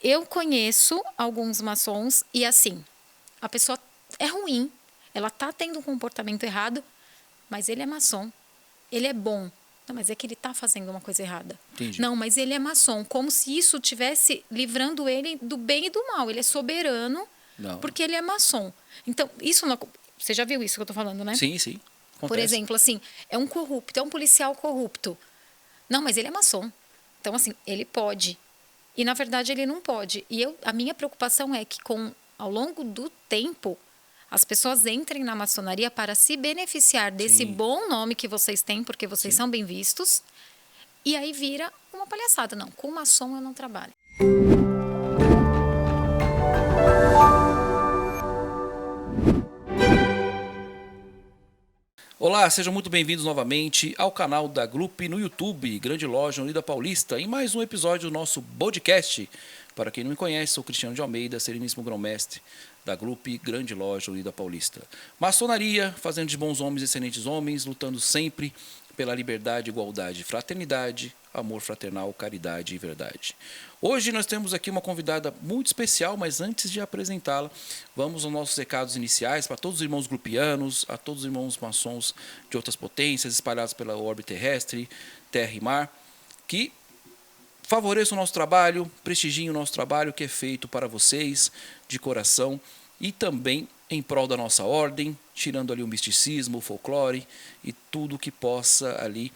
eu conheço alguns maçons e assim, a pessoa é ruim, ela tá tendo um comportamento errado, mas ele é maçom, ele é bom. Não, mas é que ele está fazendo uma coisa errada. Entendi. Não, mas ele é maçom, como se isso tivesse livrando ele do bem e do mal. Ele é soberano Não. porque ele é maçom. Então, isso não, você já viu isso que eu estou falando, né? Sim, sim. Acontece. Por exemplo, assim, é um corrupto, é um policial corrupto. Não, mas ele é maçom. Então, assim, ele pode. E, na verdade, ele não pode. E a minha preocupação é que, ao longo do tempo, as pessoas entrem na maçonaria para se beneficiar desse Sim. bom nome que vocês têm, porque vocês Sim. são bem vistos. E aí vira uma palhaçada. Não, com maçom eu não trabalho. Olá, sejam muito bem-vindos novamente ao canal da Glup no YouTube, Grande Loja Unida Paulista, em mais um episódio do nosso podcast. Para quem não me conhece, sou Cristiano de Almeida, sereníssimo grão-mestre da Glup Grande Loja Unida Paulista. Maçonaria, fazendo de bons homens excelentes homens, lutando sempre pela liberdade, igualdade, fraternidade, amor fraternal, caridade e verdade. Hoje nós temos aqui uma convidada muito especial, mas antes de apresentá-la, vamos aos nossos recados iniciais para todos os irmãos grupianos, a todos os irmãos maçons de outras potências espalhados pela orbe terrestre, terra e mar, que favoreçam o nosso trabalho, prestigiem o nosso trabalho que é feito para vocês, de coração, e também em prol da nossa ordem, tirando ali o misticismo, o folclore e tudo que possa ali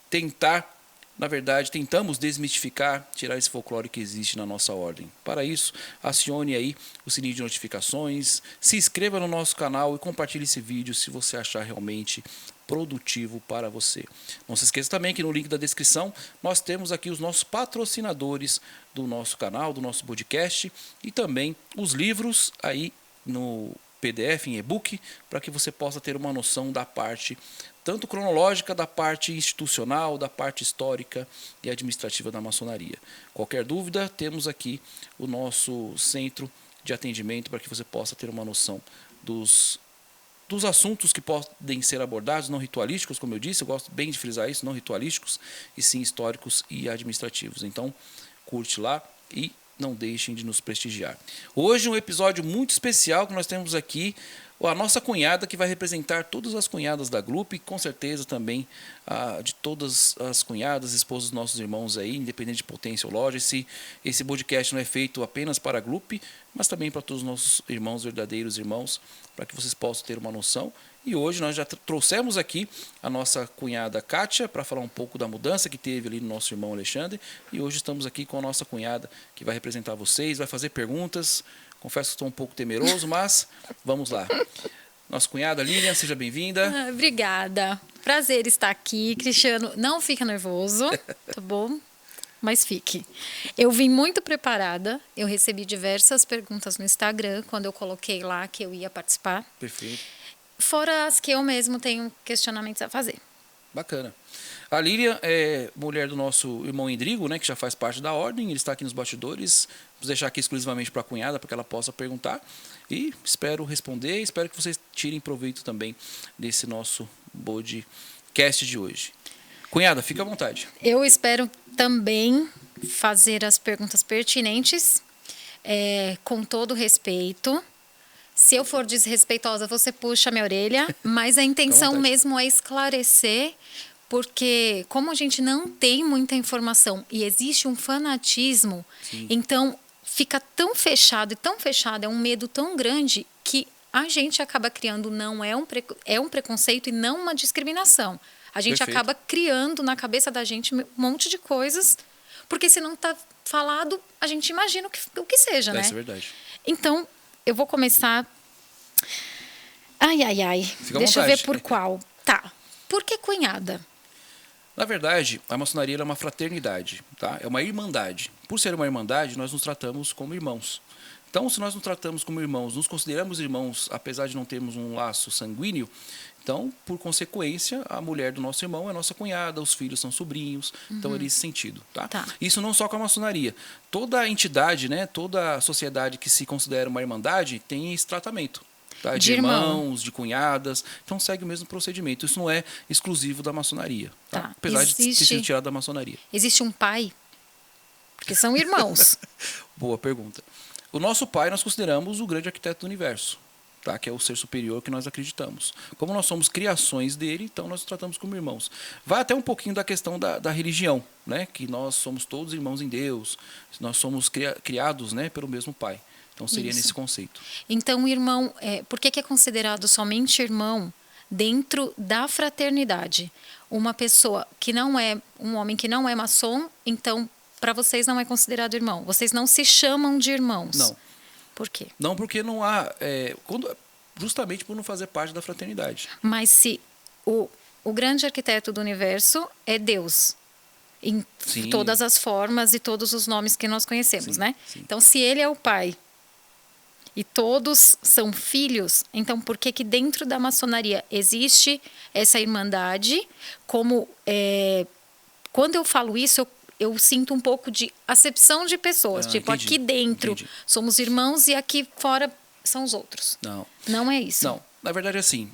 tentar, na verdade, tentamos desmistificar, tirar esse folclore que existe na nossa ordem. Para isso, acione aí o sininho de notificações, se inscreva no nosso canal e compartilhe esse vídeo se você achar realmente produtivo para você. Não se esqueça também que no link da descrição nós temos aqui os nossos patrocinadores do nosso canal, do nosso podcast e também os livros aí no PDF, em e-book, para que você possa ter uma noção da parte tanto cronológica, da parte institucional, da parte histórica e administrativa da maçonaria. Qualquer dúvida, temos aqui o nosso centro de atendimento para que você possa ter uma noção dos assuntos que podem ser abordados, não ritualísticos, como eu disse, eu gosto bem de frisar isso, não ritualísticos, e sim históricos e administrativos. Então, curte lá e não deixem de nos prestigiar. Hoje um episódio muito especial que nós temos aqui a nossa cunhada que vai representar todas as cunhadas da Glup e com certeza também de todas as cunhadas, esposas dos nossos irmãos aí, independente de potência ou loja. Esse podcast não é feito apenas para a Glup, mas também para todos os nossos irmãos, verdadeiros irmãos, para que vocês possam ter uma noção. E hoje nós já trouxemos aqui a nossa cunhada Kátia para falar um pouco da mudança que teve ali no nosso irmão Alexandre. E hoje estamos aqui com a nossa cunhada que vai representar vocês, vai fazer perguntas. Confesso que estou um pouco temeroso, mas vamos lá. Nossa cunhada Lilian, seja bem-vinda. Obrigada. Prazer estar aqui. Cristiano, não fica nervoso, tá bom? Mas fique. Eu vim muito preparada. Eu recebi diversas perguntas no Instagram quando eu coloquei lá que eu ia participar. Perfeito. Fora as que eu mesmo tenho questionamentos a fazer. Bacana. A Lilian é mulher do nosso irmão Indrigo, né, que já faz parte da ordem. Ele está aqui nos bastidores. Vou deixar aqui exclusivamente para a cunhada, para que ela possa perguntar. E espero responder. Espero que vocês tirem proveito também desse nosso podcast de hoje. Cunhada, fica à vontade. Eu espero também fazer as perguntas pertinentes, com todo respeito. Se eu for desrespeitosa, você puxa a minha orelha, mas a intenção mesmo é esclarecer, porque como a gente não tem muita informação e existe um fanatismo, Sim. Então fica tão fechado, é um medo tão grande que a gente acaba criando, é um preconceito e não uma discriminação. A gente Perfeito. acaba criando na cabeça da gente um monte de coisas, porque se não está falado, a gente imagina o que seja, né? Isso é verdade. Então, eu vou começar. Fica à Deixa eu vontade. ver por qual. Tá. Por que cunhada? Na verdade, a maçonaria é uma fraternidade, tá? É uma irmandade. Por ser uma irmandade, nós nos tratamos como irmãos. Então, se nós nos tratamos como irmãos, nos consideramos irmãos, apesar de não termos um laço sanguíneo, então, por consequência, a mulher do nosso irmão é nossa cunhada, os filhos são sobrinhos, então é nesse sentido, tá? Isso não só com a maçonaria. Toda entidade, né, toda sociedade que se considera uma irmandade tem esse tratamento. Tá? De irmãos, de cunhadas, então segue o mesmo procedimento. Isso não é exclusivo da maçonaria, tá? Apesar de ter sido tirado da maçonaria. Existe um pai? Porque são irmãos. Boa pergunta. O nosso pai nós consideramos o grande arquiteto do universo, tá? Que é o ser superior que nós acreditamos. Como nós somos criações dele, então nós tratamos como irmãos. Vai até um pouquinho da questão da religião, né? Que nós somos todos irmãos em Deus, nós somos criados, né, pelo mesmo pai. Então seria Isso. nesse conceito. Então, o irmão, por que é considerado somente irmão dentro da fraternidade? Uma pessoa que não é, um homem que não é maçom, então, para vocês não é considerado irmão. Vocês não se chamam de irmãos. Não. Por quê? Não, porque não há, justamente por não fazer parte da fraternidade. Mas se o grande arquiteto do universo é Deus, em Sim. todas as formas e todos os nomes que nós conhecemos, Sim, né? sim. Então, se ele é o pai e todos são filhos, então por que dentro da maçonaria existe essa irmandade? Como quando eu falo isso, eu sinto um pouco de acepção de pessoas. Tipo, Entendi, aqui dentro entendi. somos irmãos e aqui fora são os outros. Não. Não é isso. Não, na verdade, assim,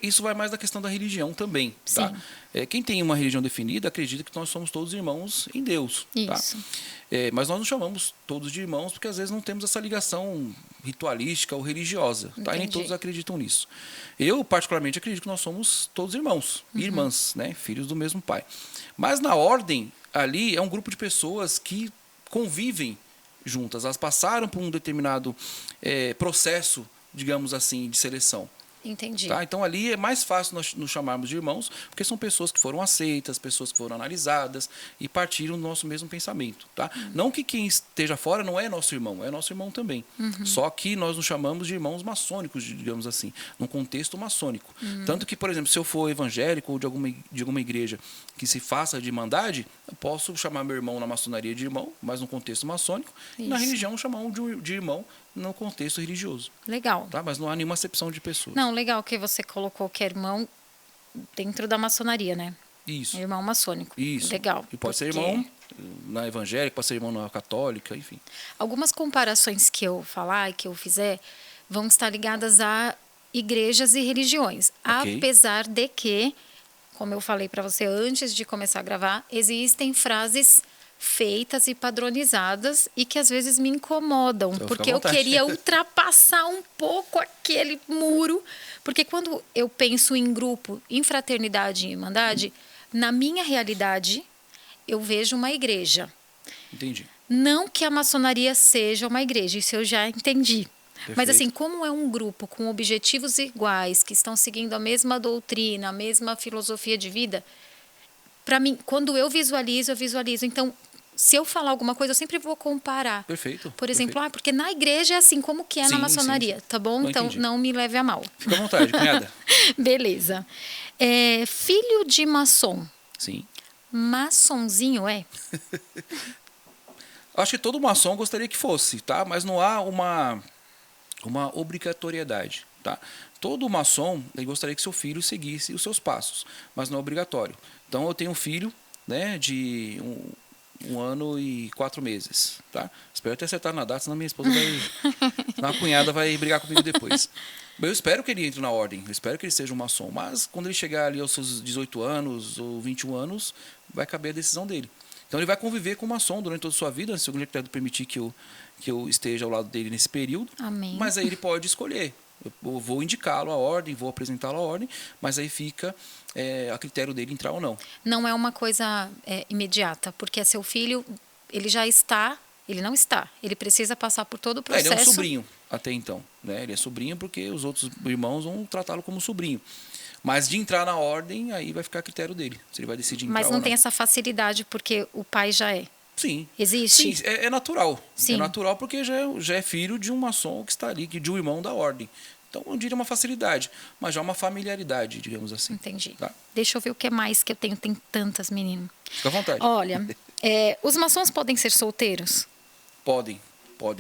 isso vai mais da questão da religião também, tá? Sim. Quem tem uma religião definida acredita que nós somos todos irmãos em Deus, tá? Isso. Mas nós não chamamos todos de irmãos porque às vezes não temos essa ligação ritualística ou religiosa, tá? E nem Entendi. todos acreditam nisso. Eu, particularmente, acredito que nós somos todos irmãos, irmãs, né? Filhos do mesmo pai. Mas na ordem, ali é um grupo de pessoas que convivem juntas. Elas passaram por um determinado processo, digamos assim, de seleção. Entendi. Tá? Então ali é mais fácil nós nos chamarmos de irmãos, porque são pessoas que foram aceitas, pessoas que foram analisadas e partiram do nosso mesmo pensamento. Tá? Não que quem esteja fora não é nosso irmão também. Só que nós nos chamamos de irmãos maçônicos, digamos assim, num contexto maçônico. Tanto que, por exemplo, se eu for evangélico ou de alguma igreja que se faça de irmandade, eu posso chamar meu irmão na maçonaria de irmão, mas no contexto maçônico, e na Isso. religião chamar um de irmão no contexto religioso. Legal. Tá? Mas não há nenhuma acepção de pessoas. Não, legal que você colocou que é irmão dentro da maçonaria, né? Isso. Irmão maçônico. Isso. Legal. E pode ser porque irmão na evangélica, pode ser irmão na católica, enfim. Algumas comparações que eu falar e que eu fizer vão estar ligadas a igrejas e religiões. Ok. Apesar de que, como eu falei para você antes de começar a gravar, existem frases feitas e padronizadas e que às vezes me incomodam, Então, porque fica à eu vontade. queria ultrapassar um pouco aquele muro, porque quando eu penso em grupo, em fraternidade e irmandade, na minha realidade, eu vejo uma igreja. Entendi. Não que a maçonaria seja uma igreja, isso eu já entendi. Mas Perfeito. assim, como é um grupo com objetivos iguais, que estão seguindo a mesma doutrina, a mesma filosofia de vida, para mim, quando eu visualizo, eu visualizo. Então, se eu falar alguma coisa, eu sempre vou comparar. Perfeito. Por exemplo, perfeito. porque na igreja é assim, como que é na Sim, maçonaria, sim, sim. tá bom? Não Então, entendi. não me leve a mal. Fica à vontade, cunhada. Beleza. Filho de maçom, Sim. maçonzinho é? Acho que todo maçom gostaria que fosse, tá? Mas não há uma obrigatoriedade, tá? Todo maçom ele gostaria que seu filho seguisse os seus passos, mas não é obrigatório. Então eu tenho um filho, né, de um ano e 4 meses, tá? Espero ter acertado na data, senão minha esposa senão a cunhada vai brigar comigo depois. Eu espero que ele entre na ordem, eu espero que ele seja um maçom, mas quando ele chegar ali aos seus 18 anos ou 21 anos, vai caber a decisão dele. Então ele vai conviver com o maçom durante toda a sua vida, se o arquiteto permitir que eu esteja ao lado dele nesse período. Amém. Mas aí ele pode escolher. Eu vou indicá-lo à ordem, vou apresentá-lo à ordem, mas aí fica a critério dele entrar ou não. Não é uma coisa imediata, porque seu filho, ele já está, ele não está, ele precisa passar por todo o processo. Ele é um sobrinho até então, né? Ele é sobrinho porque os outros irmãos vão tratá-lo como sobrinho. Mas de entrar na ordem, aí vai ficar a critério dele, se ele vai decidir entrar Mas ou não não. tem essa facilidade porque o pai já é. Sim. Existe? Sim, é natural. Sim. É natural porque já é filho de um maçom que está ali, de um irmão da ordem. Então, eu diria uma facilidade, mas já uma familiaridade, digamos assim. Entendi. Tá? Deixa eu ver o que mais que eu tenho. Tem tantas, menino. Fica à vontade. Olha, os maçons podem ser solteiros? Podem.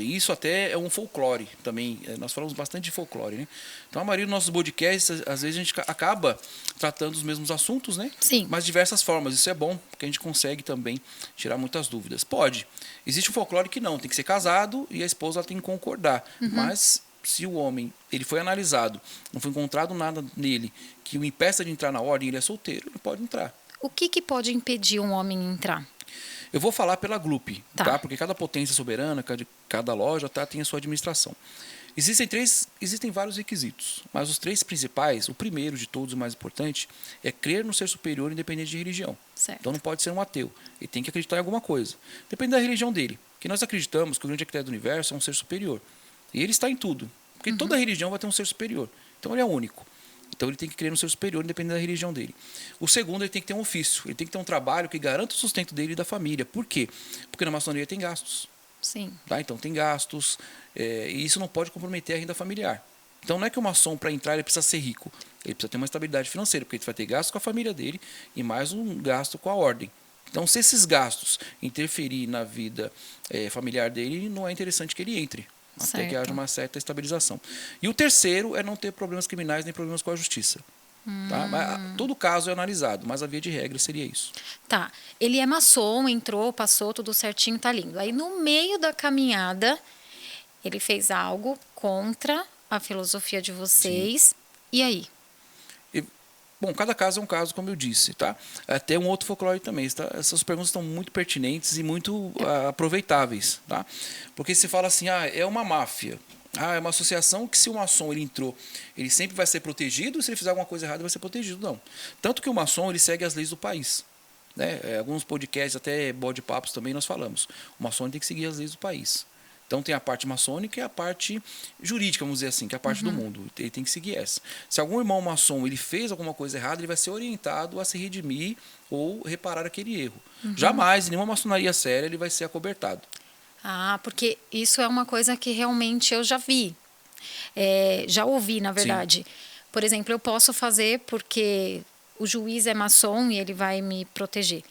Isso até é um folclore também. Nós falamos bastante de folclore, né? Então, a maioria dos nossos podcasts, às vezes a gente acaba tratando os mesmos assuntos, né? Sim. Mas de diversas formas. Isso é bom, porque a gente consegue também tirar muitas dúvidas. Pode. Existe um folclore que não. Tem que ser casado e a esposa tem que concordar. Mas se o homem ele foi analisado, não foi encontrado nada nele que o impeça de entrar na ordem, ele é solteiro, ele pode entrar. O que pode impedir um homem entrar? Eu vou falar pela Glup, Tá. tá? Porque cada potência soberana, cada loja, tá, tem a sua administração. Existem vários requisitos, mas os 3 principais, o primeiro de todos, o mais importante, é crer no ser superior independente de religião. Certo. Então não pode ser um ateu, ele tem que acreditar em alguma coisa. Depende da religião dele, porque nós acreditamos que o grande arquiteto do universo é um ser superior. E ele está em tudo, porque toda religião vai ter um ser superior. Então ele é único. Então ele tem que crer no ser superior independente da religião dele. O segundo, ele tem que ter um ofício, ele tem que ter um trabalho que garanta o sustento dele e da família. Por quê? Porque na maçonaria tem gastos. Sim. Tá? Então tem gastos, e isso não pode comprometer a renda familiar. Então não é que o maçom, para entrar, ele precisa ser rico. Ele precisa ter uma estabilidade financeira, porque ele vai ter gastos com a família dele e mais um gasto com a ordem. Então, se esses gastos interferir na vida familiar dele, não é interessante que ele entre, até que Certo. haja uma certa estabilização. E o terceiro é não ter problemas criminais nem problemas com a justiça. Tá? Mas, todo caso é analisado, mas a via de regra seria isso. Tá. Ele é maçom, entrou, passou, tudo certinho, tá lindo. Aí, no meio da caminhada, ele fez algo contra a filosofia de vocês. E aí? Bom, cada caso é um caso, como eu disse, tá? Tem um outro folclore também, tá? Essas perguntas estão muito pertinentes e muito aproveitáveis, tá? Porque se fala assim, é uma máfia, é uma associação que se o maçom ele entrou, ele sempre vai ser protegido, e se ele fizer alguma coisa errada, vai ser protegido, não. Tanto que o maçom, ele segue as leis do país, né? Alguns podcasts, até bode-papos também, nós falamos. O maçom tem que seguir as leis do país. Então tem a parte maçônica e a parte jurídica, vamos dizer assim, que é a parte do mundo. Ele tem que seguir essa. Se algum irmão maçom ele fez alguma coisa errada, ele vai ser orientado a se redimir ou reparar aquele erro. Jamais, em nenhuma maçonaria séria, ele vai ser acobertado. Porque isso é uma coisa que realmente eu já vi. Já ouvi, na verdade. Por exemplo, eu posso fazer porque o juiz é maçom e ele vai me proteger.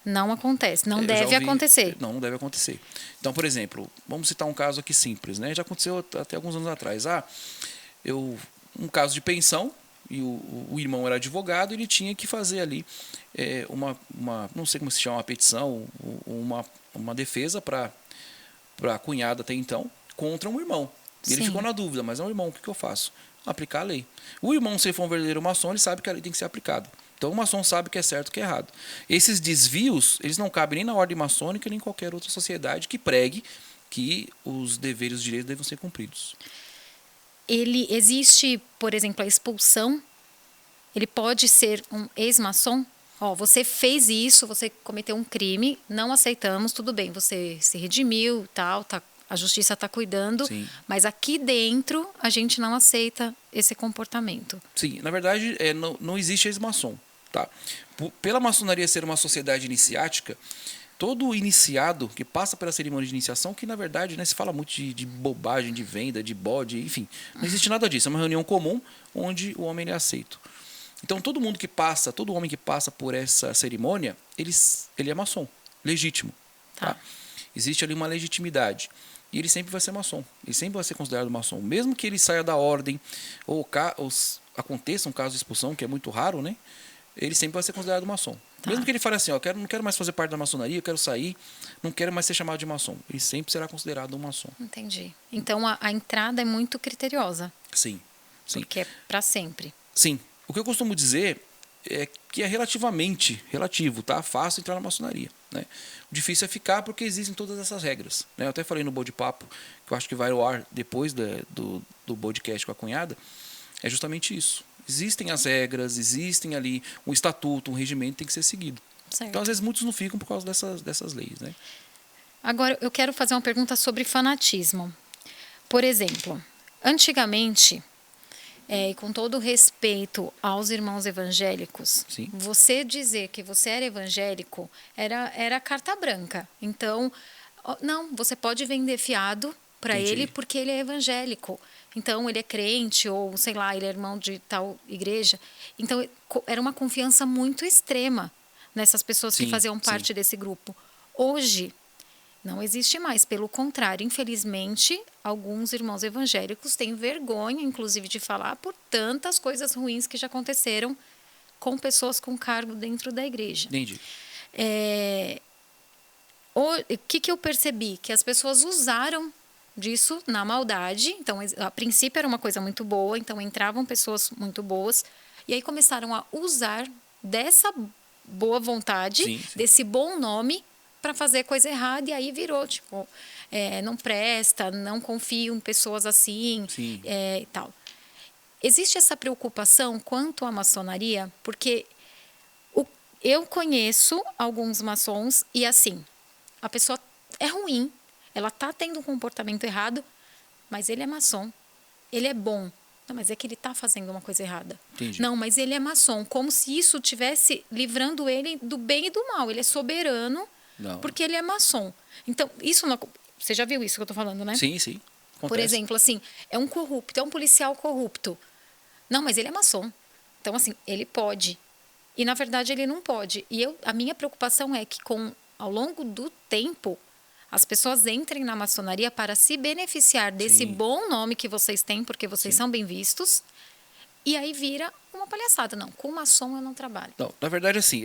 Não acontece, não deve acontecer. Não deve acontecer. Então, por exemplo, vamos citar um caso aqui simples, né? Já aconteceu até alguns anos atrás. Um caso de pensão, e o irmão era advogado, ele tinha que fazer ali não sei como se chama, uma petição, uma defesa para a cunhada até então, contra um irmão. E ele ficou na dúvida, mas é um irmão, o que eu faço? Aplicar a lei. O irmão, se ele for um verdadeiro maçom, ele sabe que a lei tem que ser aplicada. Então o maçom sabe o que é certo e o que é errado. Esses desvios, eles não cabem nem na ordem maçônica, nem em qualquer outra sociedade que pregue que os deveres e os direitos devem ser cumpridos. Ele existe, por exemplo, a expulsão? Ele pode ser um ex-maçom? Você fez isso, você cometeu um crime, não aceitamos, tudo bem, você se redimiu, tal, a justiça está cuidando, Sim. Mas aqui dentro a gente não aceita esse comportamento. Sim, na verdade não existe ex-maçom. Tá? Pela maçonaria ser uma sociedade iniciática, todo iniciado que passa pela cerimônia de iniciação, que na verdade se fala muito de bobagem, de venda, de bode, enfim, não existe nada disso. É uma reunião comum onde o homem é aceito. Então todo homem que passa por essa cerimônia, ele é maçom, legítimo. Tá? Existe ali uma legitimidade. E ele sempre vai ser maçom, ele sempre vai ser considerado maçom. Mesmo que ele saia da ordem, ou aconteça um caso de expulsão, que é muito raro, né? Ele sempre vai ser considerado maçom. Mesmo que ele fale assim, não quero mais fazer parte da maçonaria, eu quero sair, não quero mais ser chamado de maçom. Ele sempre será considerado um maçom. Entendi. Então a entrada é muito criteriosa. Sim. Porque é para sempre. Sim. O que eu costumo dizer é que é relativo, tá? Fácil entrar na maçonaria, né? O difícil é ficar porque existem todas essas regras, né? Eu até falei no bode-papo, que eu acho que vai ao ar depois do podcast com a cunhada, é justamente isso. Existem as regras, existem ali um estatuto, um regimento que tem que ser seguido. Certo. Então, às vezes, muitos não ficam por causa dessas leis, né? Agora, eu quero fazer uma pergunta sobre fanatismo. Por exemplo, antigamente, com todo respeito aos irmãos evangélicos, Sim. você dizer que você era evangélico era carta branca. Então, não, você pode vender fiado para ele porque ele é evangélico. Então, ele é crente ou, sei lá, ele é irmão de tal igreja. Então, era uma confiança muito extrema nessas pessoas que faziam parte desse grupo. Hoje, não existe mais. Pelo contrário, infelizmente, alguns irmãos evangélicos têm vergonha, inclusive, de falar por tantas coisas ruins que já aconteceram com pessoas com cargo dentro da igreja. Entendi. O que eu percebi? Que as pessoas usaram disso na maldade. Então, a princípio era uma coisa muito boa, então entravam pessoas muito boas, e aí começaram a usar dessa boa vontade, desse bom nome, para fazer coisa errada e aí virou, tipo, não presta, não confio em pessoas assim, Sim. e tal. Existe essa preocupação quanto à maçonaria, porque eu conheço alguns maçons e assim, a pessoa é ruim, ela tá tendo um comportamento errado, mas ele é maçom, ele é bom. Não, mas é que ele está fazendo uma coisa errada. Entendi. Não, mas ele é maçom, como se isso tivesse livrando ele do bem e do mal. Ele é soberano Não. porque ele é maçom. Então, isso não, você já viu isso que eu estou falando, né? Sim, sim. Acontece. Por exemplo, assim, é um corrupto, é um policial corrupto. Não, mas ele é maçom. Então, assim, ele pode. E, na verdade, ele não pode. E a minha preocupação é que, ao longo do tempo, as pessoas entrem na maçonaria para se beneficiar desse Sim. bom nome que vocês têm, porque vocês são bem vistos, e aí vira uma palhaçada. Não, com maçom eu não trabalho. Não, na verdade, assim,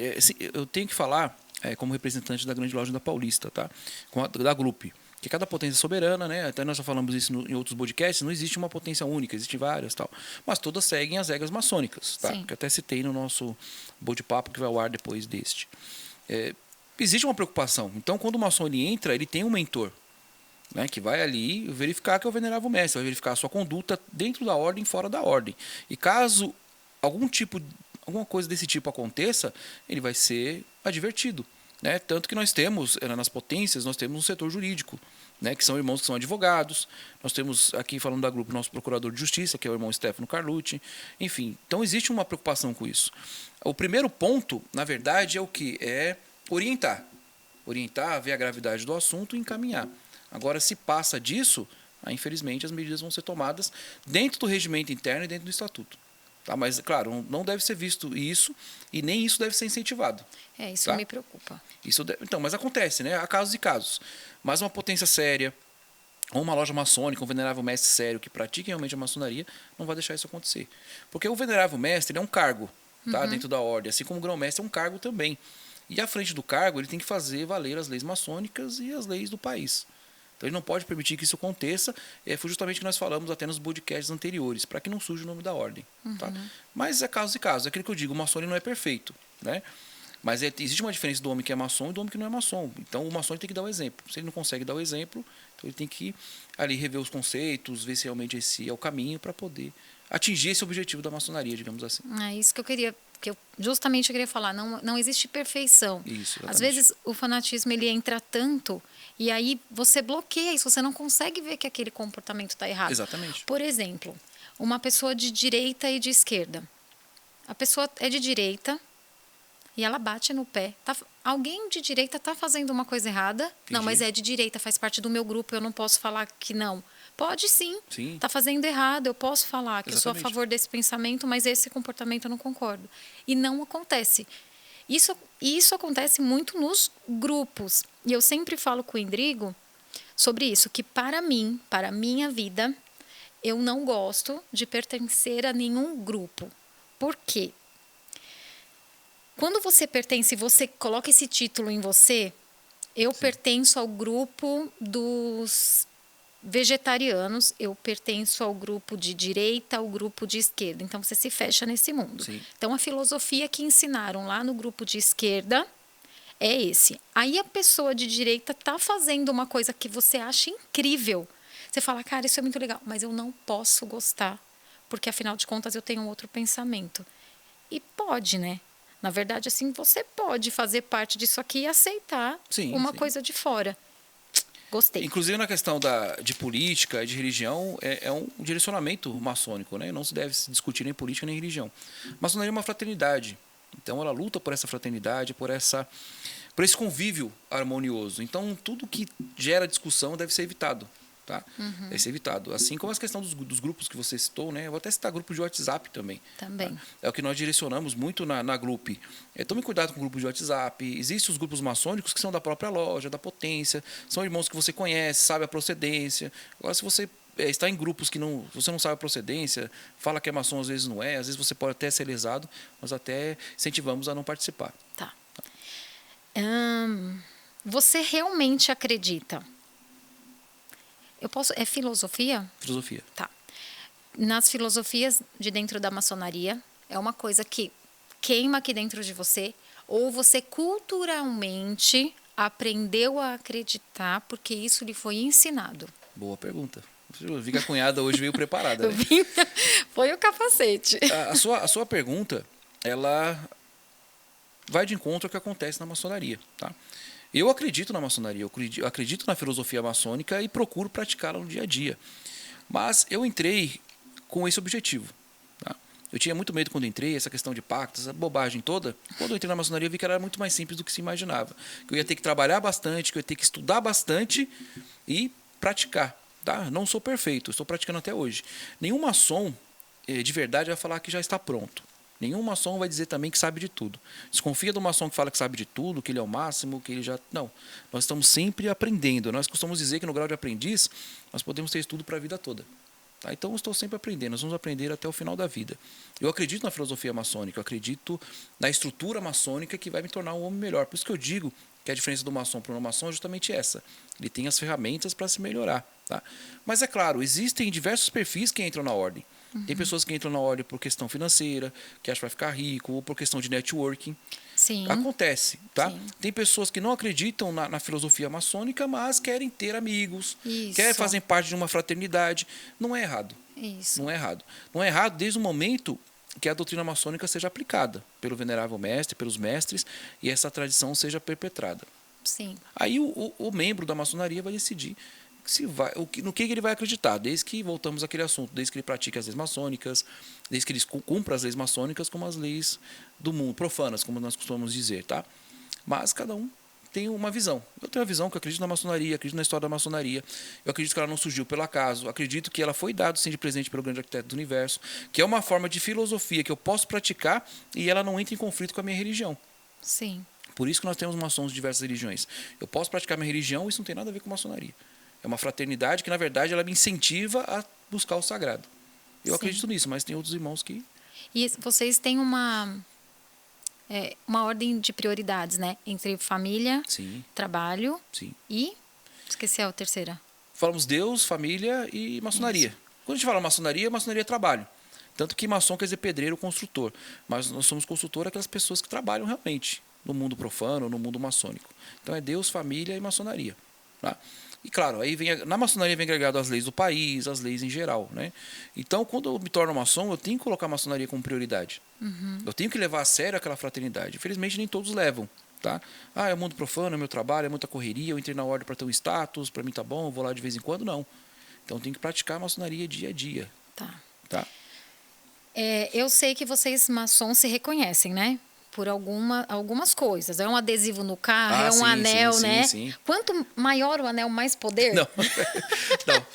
eu tenho que falar como representante da Grande Loja da Paulista, tá? Da Grupo. Que cada potência é soberana, né? Até nós já falamos isso em outros podcasts, não existe uma potência única, existem várias tal. Mas todas seguem as regras maçônicas, tá? Sim. Que eu até citei no nosso bate-papo que vai ao ar depois deste. Existe uma preocupação. Então, quando o maçom ele entra, ele tem um mentor, né, que vai ali verificar que é o venerável mestre, vai verificar a sua conduta dentro da ordem e fora da ordem. E caso alguma coisa desse tipo aconteça, ele vai ser advertido. Né? Tanto que nós temos, nas potências, nós temos um setor jurídico, né, que são irmãos que são advogados. Nós temos aqui, falando da Grupo, nosso procurador de justiça, que é o irmão Stefano Carlucci. Enfim, então existe uma preocupação com isso. O primeiro ponto, na verdade, é o que? É orientar. Orientar, ver a gravidade do assunto e encaminhar. Agora, se passa disso, infelizmente as medidas vão ser tomadas dentro do regimento interno e dentro do estatuto. Tá? Mas, claro, não deve ser visto isso e nem isso deve ser incentivado. Isso tá? me preocupa. Então, mas acontece, né? Há casos e casos. Mas uma potência séria, ou uma loja maçônica, um venerável mestre sério que pratique realmente a maçonaria, não vai deixar isso acontecer. Porque o venerável mestre ele é um cargo, tá? Dentro da ordem, assim como o grão-mestre é um cargo também. E à frente do cargo, ele tem que fazer valer as leis maçônicas e as leis do país. Então ele não pode permitir que isso aconteça. Foi justamente o que nós falamos até nos podcasts anteriores, para que não surja o nome da ordem. Tá? Mas é caso e caso. É aquilo que eu digo, o maçom ele não é perfeito. Né? Mas existe uma diferença do homem que é maçom e do homem que não é maçom. Então o maçom tem que dar o exemplo. Se ele não consegue dar o exemplo, então ele tem que ali rever os conceitos, ver se realmente esse é o caminho para poder atingir esse objetivo da maçonaria, digamos assim. É isso que eu queria, que eu justamente queria falar. Não existe perfeição. Isso, às vezes o fanatismo ele entra tanto e aí você bloqueia isso, você não consegue ver que aquele comportamento está errado. Exatamente. Por exemplo, uma pessoa de direita e de esquerda. A pessoa é de direita e ela bate no pé. Alguém de direita está fazendo uma coisa errada? Entendi. Não, mas é de direita, faz parte do meu grupo, eu não posso falar que não. Pode sim. Está fazendo errado, eu posso falar que eu sou a favor desse pensamento, mas esse comportamento eu não concordo. E não acontece. Isso acontece muito nos grupos. E eu sempre falo com o Indrigo sobre isso, que para mim, para a minha vida, eu não gosto de pertencer a nenhum grupo. Por quê? Quando você pertence, você coloca esse título em você, eu pertenço ao grupo dos vegetarianos, eu pertenço ao grupo de direita, ao grupo de esquerda. Então, você se fecha nesse mundo. Sim. Então, a filosofia que ensinaram lá no grupo de esquerda é esse. Aí, a pessoa de direita está fazendo uma coisa que você acha incrível. Você fala, cara, isso é muito legal, mas eu não posso gostar, porque, afinal de contas, eu tenho um outro pensamento. E pode, né? Na verdade, assim, você pode fazer parte disso aqui e aceitar uma coisa de fora. Gostei. Inclusive na questão de política e de religião, é um direcionamento maçônico, né? Não se deve se discutir nem política nem religião. Maçonaria é uma fraternidade. Então ela luta por essa fraternidade, por esse convívio harmonioso. Então tudo que gera discussão deve ser evitado. Tá? Deve ser evitado. Assim como a questão dos grupos que você citou, né? Eu vou até citar grupos de WhatsApp também. Tá? É o que nós direcionamos muito na Grupo. Tome cuidado com o grupo de WhatsApp. Existem os grupos maçônicos que são da própria loja, da potência. São irmãos que você conhece, sabe a procedência. Agora, se você está em grupos que você não sabe a procedência, fala que é maçom, às vezes não é, às vezes você pode até ser lesado, mas até incentivamos a não participar. Tá. Você realmente acredita? É filosofia? Filosofia. Tá. Nas filosofias de dentro da maçonaria, é uma coisa que queima aqui dentro de você, ou você culturalmente aprendeu a acreditar porque isso lhe foi ensinado? Boa pergunta. Eu vi que a cunhada hoje veio preparada, né? Foi o capacete. A sua pergunta, ela vai de encontro ao que acontece na maçonaria, tá? Eu acredito na maçonaria, eu acredito na filosofia maçônica e procuro praticá-la no dia a dia. Mas eu entrei com esse objetivo, tá? Eu tinha muito medo quando entrei, essa questão de pactos, essa bobagem toda. Quando eu entrei na maçonaria, eu vi que ela era muito mais simples do que se imaginava. Que eu ia ter que trabalhar bastante, que eu ia ter que estudar bastante e praticar. Tá? Não sou perfeito, estou praticando até hoje. Nenhum maçom de verdade vai falar que já está pronto. Nenhum maçom vai dizer também que sabe de tudo. Desconfia do maçom que fala que sabe de tudo, que ele é o máximo, que ele já... Não, nós estamos sempre aprendendo. Nós costumamos dizer que no grau de aprendiz, nós podemos ter estudo para a vida toda. Tá? Então, eu estou sempre aprendendo, nós vamos aprender até o final da vida. Eu acredito na filosofia maçônica, eu acredito na estrutura maçônica que vai me tornar um homem melhor. Por isso que eu digo que a diferença do maçom para o não maçom é justamente essa. Ele tem as ferramentas para se melhorar. Tá? Mas é claro, existem diversos perfis que entram na ordem. Tem pessoas que entram na ordem por questão financeira, que acham que vai ficar rico, ou por questão de networking. Sim. Acontece, tá? Sim. Tem pessoas que não acreditam na filosofia maçônica, mas querem ter amigos, Isso. querem fazer parte de uma fraternidade. Não é errado. Isso. Não é errado. Não é errado desde o momento que a doutrina maçônica seja aplicada pelo venerável mestre, pelos mestres, e essa tradição seja perpetrada. Sim. Aí o membro da maçonaria vai decidir no que ele vai acreditar, desde que, voltamos àquele assunto, desde que ele pratique as leis maçônicas, desde que ele cumpra as leis maçônicas como as leis do mundo, profanas, como nós costumamos dizer, tá? Mas cada um tem uma visão. Eu tenho a visão que eu acredito na maçonaria, acredito na história da maçonaria, eu acredito que ela não surgiu pelo acaso, acredito que ela foi dada sim de presente pelo grande arquiteto do universo, que é uma forma de filosofia que eu posso praticar e ela não entra em conflito com a minha religião. Sim. Por isso que nós temos maçons de diversas religiões. Eu posso praticar minha religião e isso não tem nada a ver com maçonaria. É uma fraternidade que, na verdade, ela me incentiva a buscar o sagrado. Eu acredito nisso, mas tem outros irmãos que... E vocês têm uma ordem de prioridades, né? Entre família, Sim. trabalho Sim. e... Esqueci a terceira. Falamos Deus, família e maçonaria. Isso. Quando a gente fala maçonaria é trabalho. Tanto que maçom quer dizer pedreiro, construtor. Mas nós somos construtor aquelas pessoas que trabalham realmente no mundo profano, no mundo maçônico. Então é Deus, família e maçonaria. Tá? E claro, aí na maçonaria vem agregado as leis do país, as leis em geral, né? Então, quando eu me torno maçom, eu tenho que colocar a maçonaria como prioridade. Uhum. Eu tenho que levar a sério aquela fraternidade. Infelizmente, nem todos levam, tá? É o mundo profano, é meu trabalho, é muita correria, eu entrei na ordem para ter um status, para mim tá bom, eu vou lá de vez em quando, não. Então, eu tenho que praticar a maçonaria dia a dia. Tá? Eu sei que vocês maçons se reconhecem, né? Por algumas coisas. É um adesivo no carro, um anel, né? Sim. Quanto maior o anel, mais poder? Não. Não.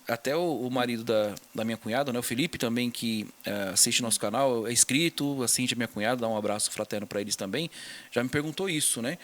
Até o marido da minha cunhada, né, o Felipe, também, que assiste nosso canal, é inscrito, assiste a minha cunhada, dá um abraço fraterno para eles também, já me perguntou isso, né?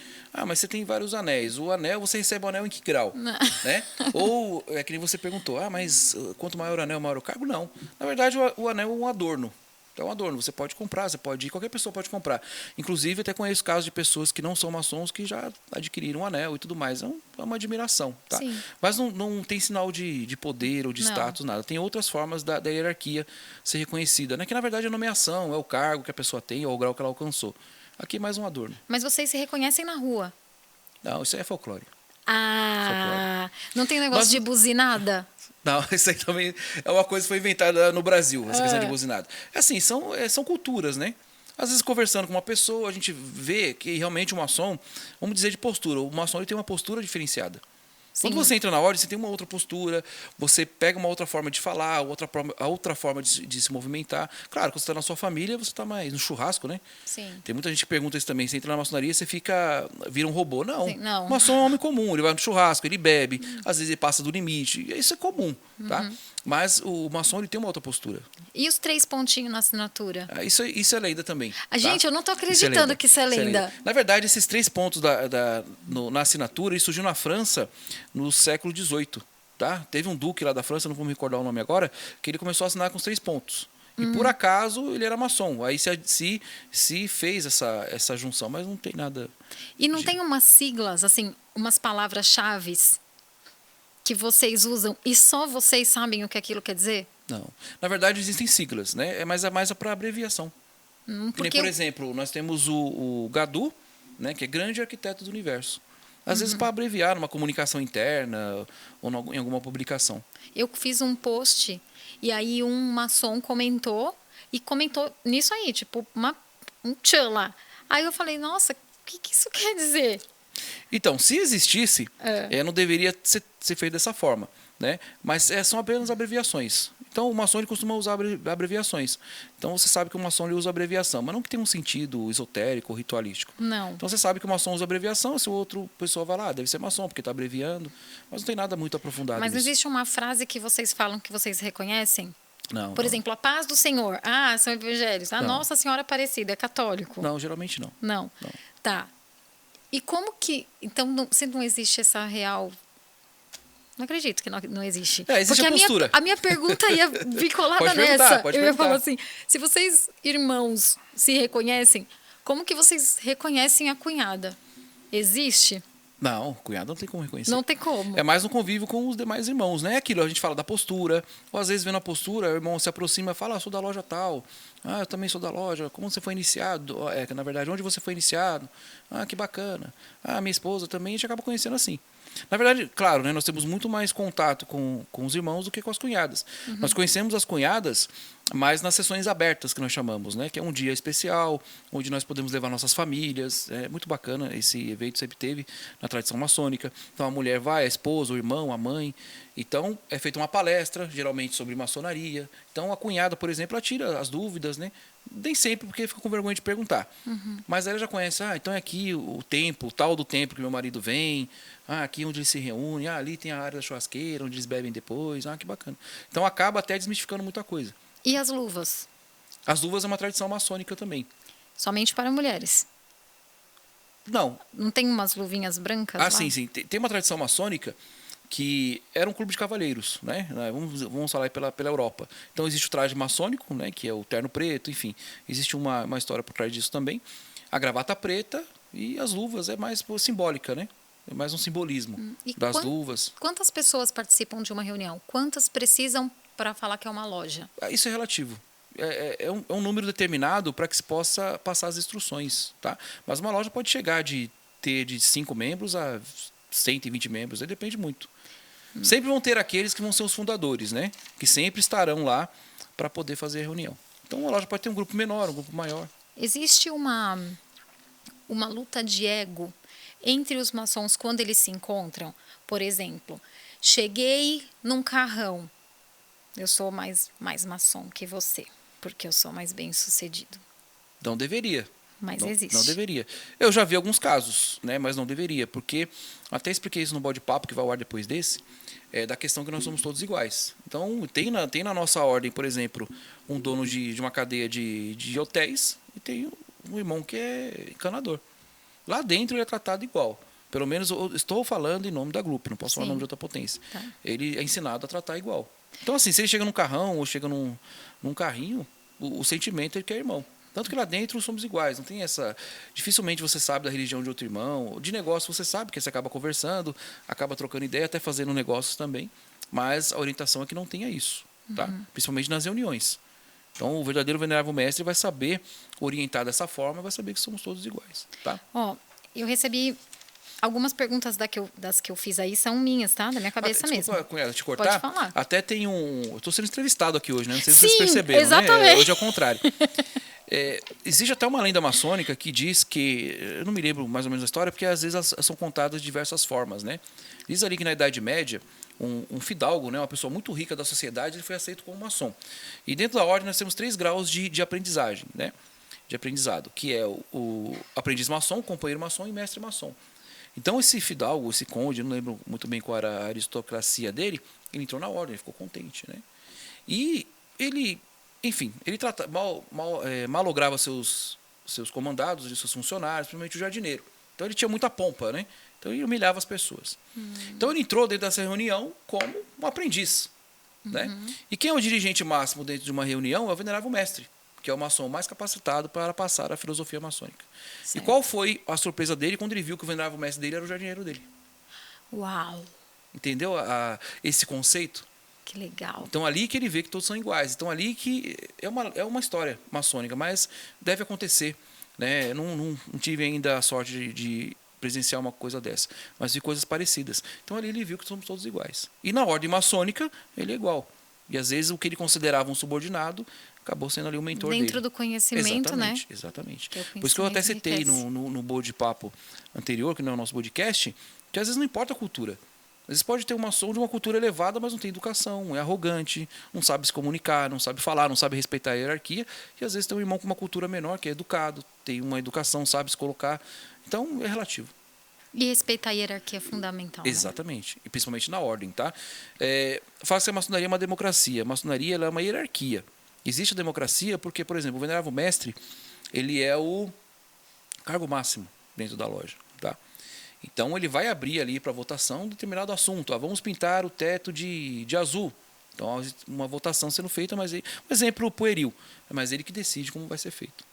Mas você tem vários anéis. O anel, você recebe o anel em que grau? Né? Ou, é que nem você perguntou, mas quanto maior o anel, maior o cargo? Não. Na verdade, o anel é um adorno. É um adorno, você pode comprar, você pode ir, qualquer pessoa pode comprar. Inclusive, até conheço casos de pessoas que não são maçons que já adquiriram um anel e tudo mais. É uma admiração, tá? Sim. Mas não tem sinal de poder ou de status, nada. Tem outras formas da hierarquia ser reconhecida, né? Que, na verdade, é a nomeação, é o cargo que a pessoa tem ou o grau que ela alcançou. Aqui é mais um adorno. Mas vocês se reconhecem na rua? Não, isso aí é folclore. Não tem negócio de buzinada? Não, isso aí também é uma coisa que foi inventada no Brasil, essa questão de buzinada. Assim, são culturas, né? Às vezes, conversando com uma pessoa, a gente vê que realmente o maçom, vamos dizer de postura, o maçom ele tem uma postura diferenciada. Sim. Quando você entra na ordem, você tem uma outra postura, você pega uma outra forma de falar, a outra forma de se movimentar. Claro, quando você está na sua família, você está mais no churrasco, né? Sim. Tem muita gente que pergunta isso também. Você entra na maçonaria, você vira um robô. Não. Sim, não. O maçom é um homem comum, ele vai no churrasco, ele bebe, às vezes ele passa do limite. Isso é comum, tá? Mas o maçom ele tem uma outra postura. E os 3 pontinhos na assinatura? Isso é lenda também. Gente, eu não estou acreditando que isso é lenda. Na verdade, esses 3 pontos na assinatura, isso surgiu na França no século XVIII. Tá? Teve um duque lá da França, não vou me recordar o nome agora, que ele começou a assinar com os 3 pontos. E por acaso ele era maçom. Aí se fez essa junção, mas não tem nada. E não tem umas siglas, assim, umas palavras-chave que vocês usam e só vocês sabem o que aquilo quer dizer? Não. Na verdade, existem siglas, né? Mas é mais para abreviação. Por exemplo, nós temos o GADU, né? Que é grande arquiteto do universo. Às vezes para abreviar numa comunicação interna ou em alguma publicação. Eu fiz um post e aí um maçom comentou nisso aí, tipo, um tchan lá. Aí eu falei, nossa, o que isso quer dizer? Então, se existisse, não deveria ser feito dessa forma, né? Mas são apenas abreviações. Então, o maçom ele costuma usar abreviações. Então, você sabe que o maçom ele usa abreviação, mas não que tenha um sentido esotérico ou ritualístico. Não. Então, você sabe que o maçom usa abreviação, se o outro pessoa vai lá, deve ser maçom, porque está abreviando. Mas não tem nada muito aprofundado Mas não nisso. existe uma frase que vocês falam que vocês reconhecem? Não. Por exemplo, a paz do Senhor. Ah, são evangélicos. Ah, Não. Nossa Senhora Aparecida, é católico. Não, geralmente não. Não. Tá. E como que... Então, se não existe essa real... Não acredito que não existe. Existe porque a postura. A minha pergunta ia vir colada Pode perguntar, nessa. pode Eu ia perguntar. falar assim, se vocês, irmãos, se reconhecem, como que vocês reconhecem a cunhada? Existe? Não, cunhado não tem como reconhecer. Não tem como. É mais no convívio com os demais irmãos, né? É aquilo, a gente fala da postura, ou às vezes vendo a postura, o irmão se aproxima e fala, sou da loja tal. Ah, eu também sou da loja. Como você foi iniciado? Na verdade, onde você foi iniciado? Ah, que bacana. Ah, minha esposa também, a gente acaba conhecendo assim. Na verdade, claro, né, nós temos muito mais contato com os irmãos do que com as cunhadas. Nós conhecemos as cunhadas mais nas sessões abertas, que nós chamamos, né? Que é um dia especial, onde nós podemos levar nossas famílias. É muito bacana, esse evento sempre teve na tradição maçônica. Então a mulher vai, a esposa, o irmão, a mãe. Então é feita uma palestra, geralmente sobre maçonaria. Então a cunhada, por exemplo, ela tira as dúvidas, né? Nem sempre, porque fica com vergonha de perguntar. Mas ela já conhece, então é aqui o templo, o tal do templo que meu marido vem, aqui onde eles se reúnem, ali tem a área da churrasqueira, onde eles bebem depois, que bacana. Então acaba até desmistificando muita coisa. E as luvas? As luvas é uma tradição maçônica também. Somente para mulheres? Não. Não tem umas luvinhas brancas lá? Sim. Tem uma tradição maçônica que era um clube de cavalheiros, né? Vamos falar aí pela Europa. Então existe o traje maçônico, né? Que é o terno preto, enfim. Existe uma história por trás disso também. A gravata preta e as luvas é mais simbólica, né? É mais um simbolismo das luvas. Quantas pessoas participam de uma reunião? Quantas precisam para falar que é uma loja? Isso é relativo. É um número determinado para que se possa passar as instruções, tá? Mas uma loja pode chegar de ter de 5 membros a 120 membros, aí depende muito. Sempre vão ter aqueles que vão ser os fundadores, né? Que sempre estarão lá para poder fazer a reunião. Então, uma loja pode ter um grupo menor, um grupo maior. Existe uma luta de ego entre os maçons quando eles se encontram? Por exemplo, cheguei num carrão. Eu sou mais maçom que você, porque eu sou mais bem-sucedido. Não deveria. Mas existe. Não deveria. Eu já vi alguns casos, né? Mas não deveria, porque até expliquei isso no bode-papo, que vai ao ar depois desse, da questão que nós somos todos iguais. Então, tem na nossa ordem, por exemplo, um dono de uma cadeia de hotéis e tem um irmão que é encanador. Lá dentro ele é tratado igual. Pelo menos eu estou falando em nome da Grupo, não posso falar em nome de outra potência. Tá. Ele é ensinado a tratar igual. Então, assim, se ele chega num carrão ou chega num carrinho, o sentimento é que é irmão. Tanto que lá dentro somos iguais, não tem essa... Dificilmente você sabe da religião de outro irmão. De negócio você sabe, porque você acaba conversando, acaba trocando ideia, até fazendo negócios também. Mas a orientação é que não tenha isso, tá? Principalmente nas reuniões. Então, o verdadeiro venerável mestre vai saber orientar dessa forma, vai saber que somos todos iguais, tá? Eu recebi... Algumas perguntas das que eu fiz aí são minhas, tá? Da minha cabeça mesmo. Desculpa, cunhada, te cortar. Pode falar. Até tem eu estou sendo entrevistado aqui hoje, né? Não sei se Sim, vocês perceberam, exatamente. né? Hoje é o contrário. Existe até uma lenda maçônica que diz que... Eu não me lembro mais ou menos da história, porque às vezes elas são contadas de diversas formas, né? Diz ali que na Idade Média, um fidalgo, né, uma pessoa muito rica da sociedade, ele foi aceito como maçom. E dentro da ordem nós temos 3 graus de aprendizagem, né? De aprendizado, que é o aprendiz maçom, o companheiro maçom e mestre maçom. Então esse fidalgo, esse conde, não lembro muito bem qual era a aristocracia dele, ele entrou na ordem, ele ficou contente, né? E ele, enfim, ele malograva seus comandados e seus funcionários, principalmente o jardineiro. Então ele tinha muita pompa, né? Então ele humilhava as pessoas. Então ele entrou dentro dessa reunião como um aprendiz, né? E quem é o dirigente máximo dentro de uma reunião é o venerável mestre, que é o maçom mais capacitado para passar a filosofia maçônica. Certo. E qual foi a surpresa dele quando ele viu que o venerável mestre dele era o jardineiro dele? Uau! Entendeu esse conceito? Que legal. Então, ali que ele vê que todos são iguais. Então, ali que é uma história maçônica, mas deve acontecer, né? Eu não tive ainda a sorte de presenciar uma coisa dessa, mas vi coisas parecidas. Então ali ele viu que somos todos iguais. E na ordem maçônica, ele é igual. E às vezes o que ele considerava um subordinado acabou sendo ali o mentor dele. Dentro do conhecimento, né? Exatamente. Que é o Por isso que eu até conhecimento citei enriquece. no bate-papo anterior, que não é o nosso podcast, que às vezes não importa a cultura. Às vezes pode ter uma maçom de uma cultura elevada, mas não tem educação, é arrogante, não sabe se comunicar, não sabe falar, não sabe respeitar a hierarquia. E às vezes tem um irmão com uma cultura menor, que é educado, tem uma educação, sabe se colocar. Então é relativo. E respeitar a hierarquia é fundamental, né? Exatamente. E principalmente na ordem, tá? Fala que a maçonaria é uma democracia. A maçonaria ela é uma hierarquia. Existe a democracia porque, por exemplo, o venerável mestre, ele é o cargo máximo dentro da loja, tá? Então ele vai abrir ali para votação um determinado assunto. Vamos pintar o teto de azul. Então há uma votação sendo feita, mas um exemplo pueril. Mas ele que decide como vai ser feito.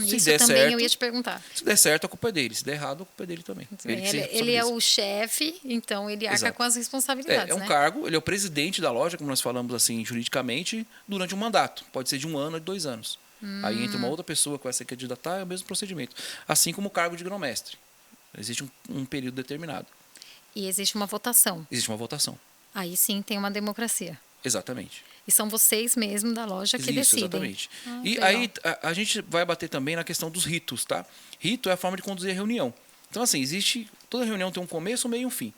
Se Isso der também certo, eu ia te perguntar. se der certo, a culpa é dele. Se der errado, a culpa é dele também. Ele é o chefe, então ele arca Exato. com as responsabilidades, É um né? cargo, ele é o presidente da loja, como nós falamos assim juridicamente, durante um mandato. Pode ser de 1 ano ou de 2 anos. Aí entra uma outra pessoa que vai se candidatar, é o mesmo procedimento. Assim como o cargo de grão-mestre. Existe um período determinado. E existe uma votação. Existe uma votação. Aí sim tem uma democracia. Exatamente. E são vocês mesmo da loja que Isso, decidem. exatamente. E legal. aí a gente vai bater também na questão dos ritos, tá? Rito é a forma de conduzir a reunião. Então, assim, toda reunião tem um começo, um meio e um fim.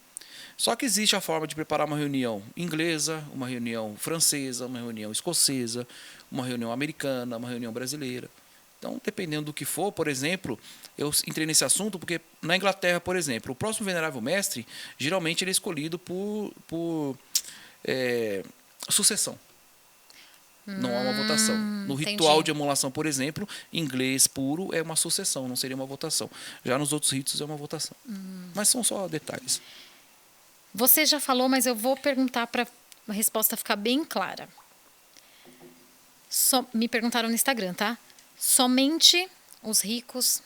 Só que existe a forma de preparar uma reunião inglesa, uma reunião francesa, uma reunião escocesa, uma reunião americana, uma reunião brasileira. Então, dependendo do que for, por exemplo, eu entrei nesse assunto porque na Inglaterra, por exemplo, o próximo venerável mestre, geralmente ele é escolhido por sucessão. Não há uma votação. No ritual entendi. de emulação, por exemplo, inglês puro é uma sucessão, não seria uma votação. Já nos outros ritos é uma votação. Mas são só detalhes. Você já falou, mas eu vou perguntar para a resposta ficar bem clara. Me perguntaram no Instagram, tá? Somente os ricos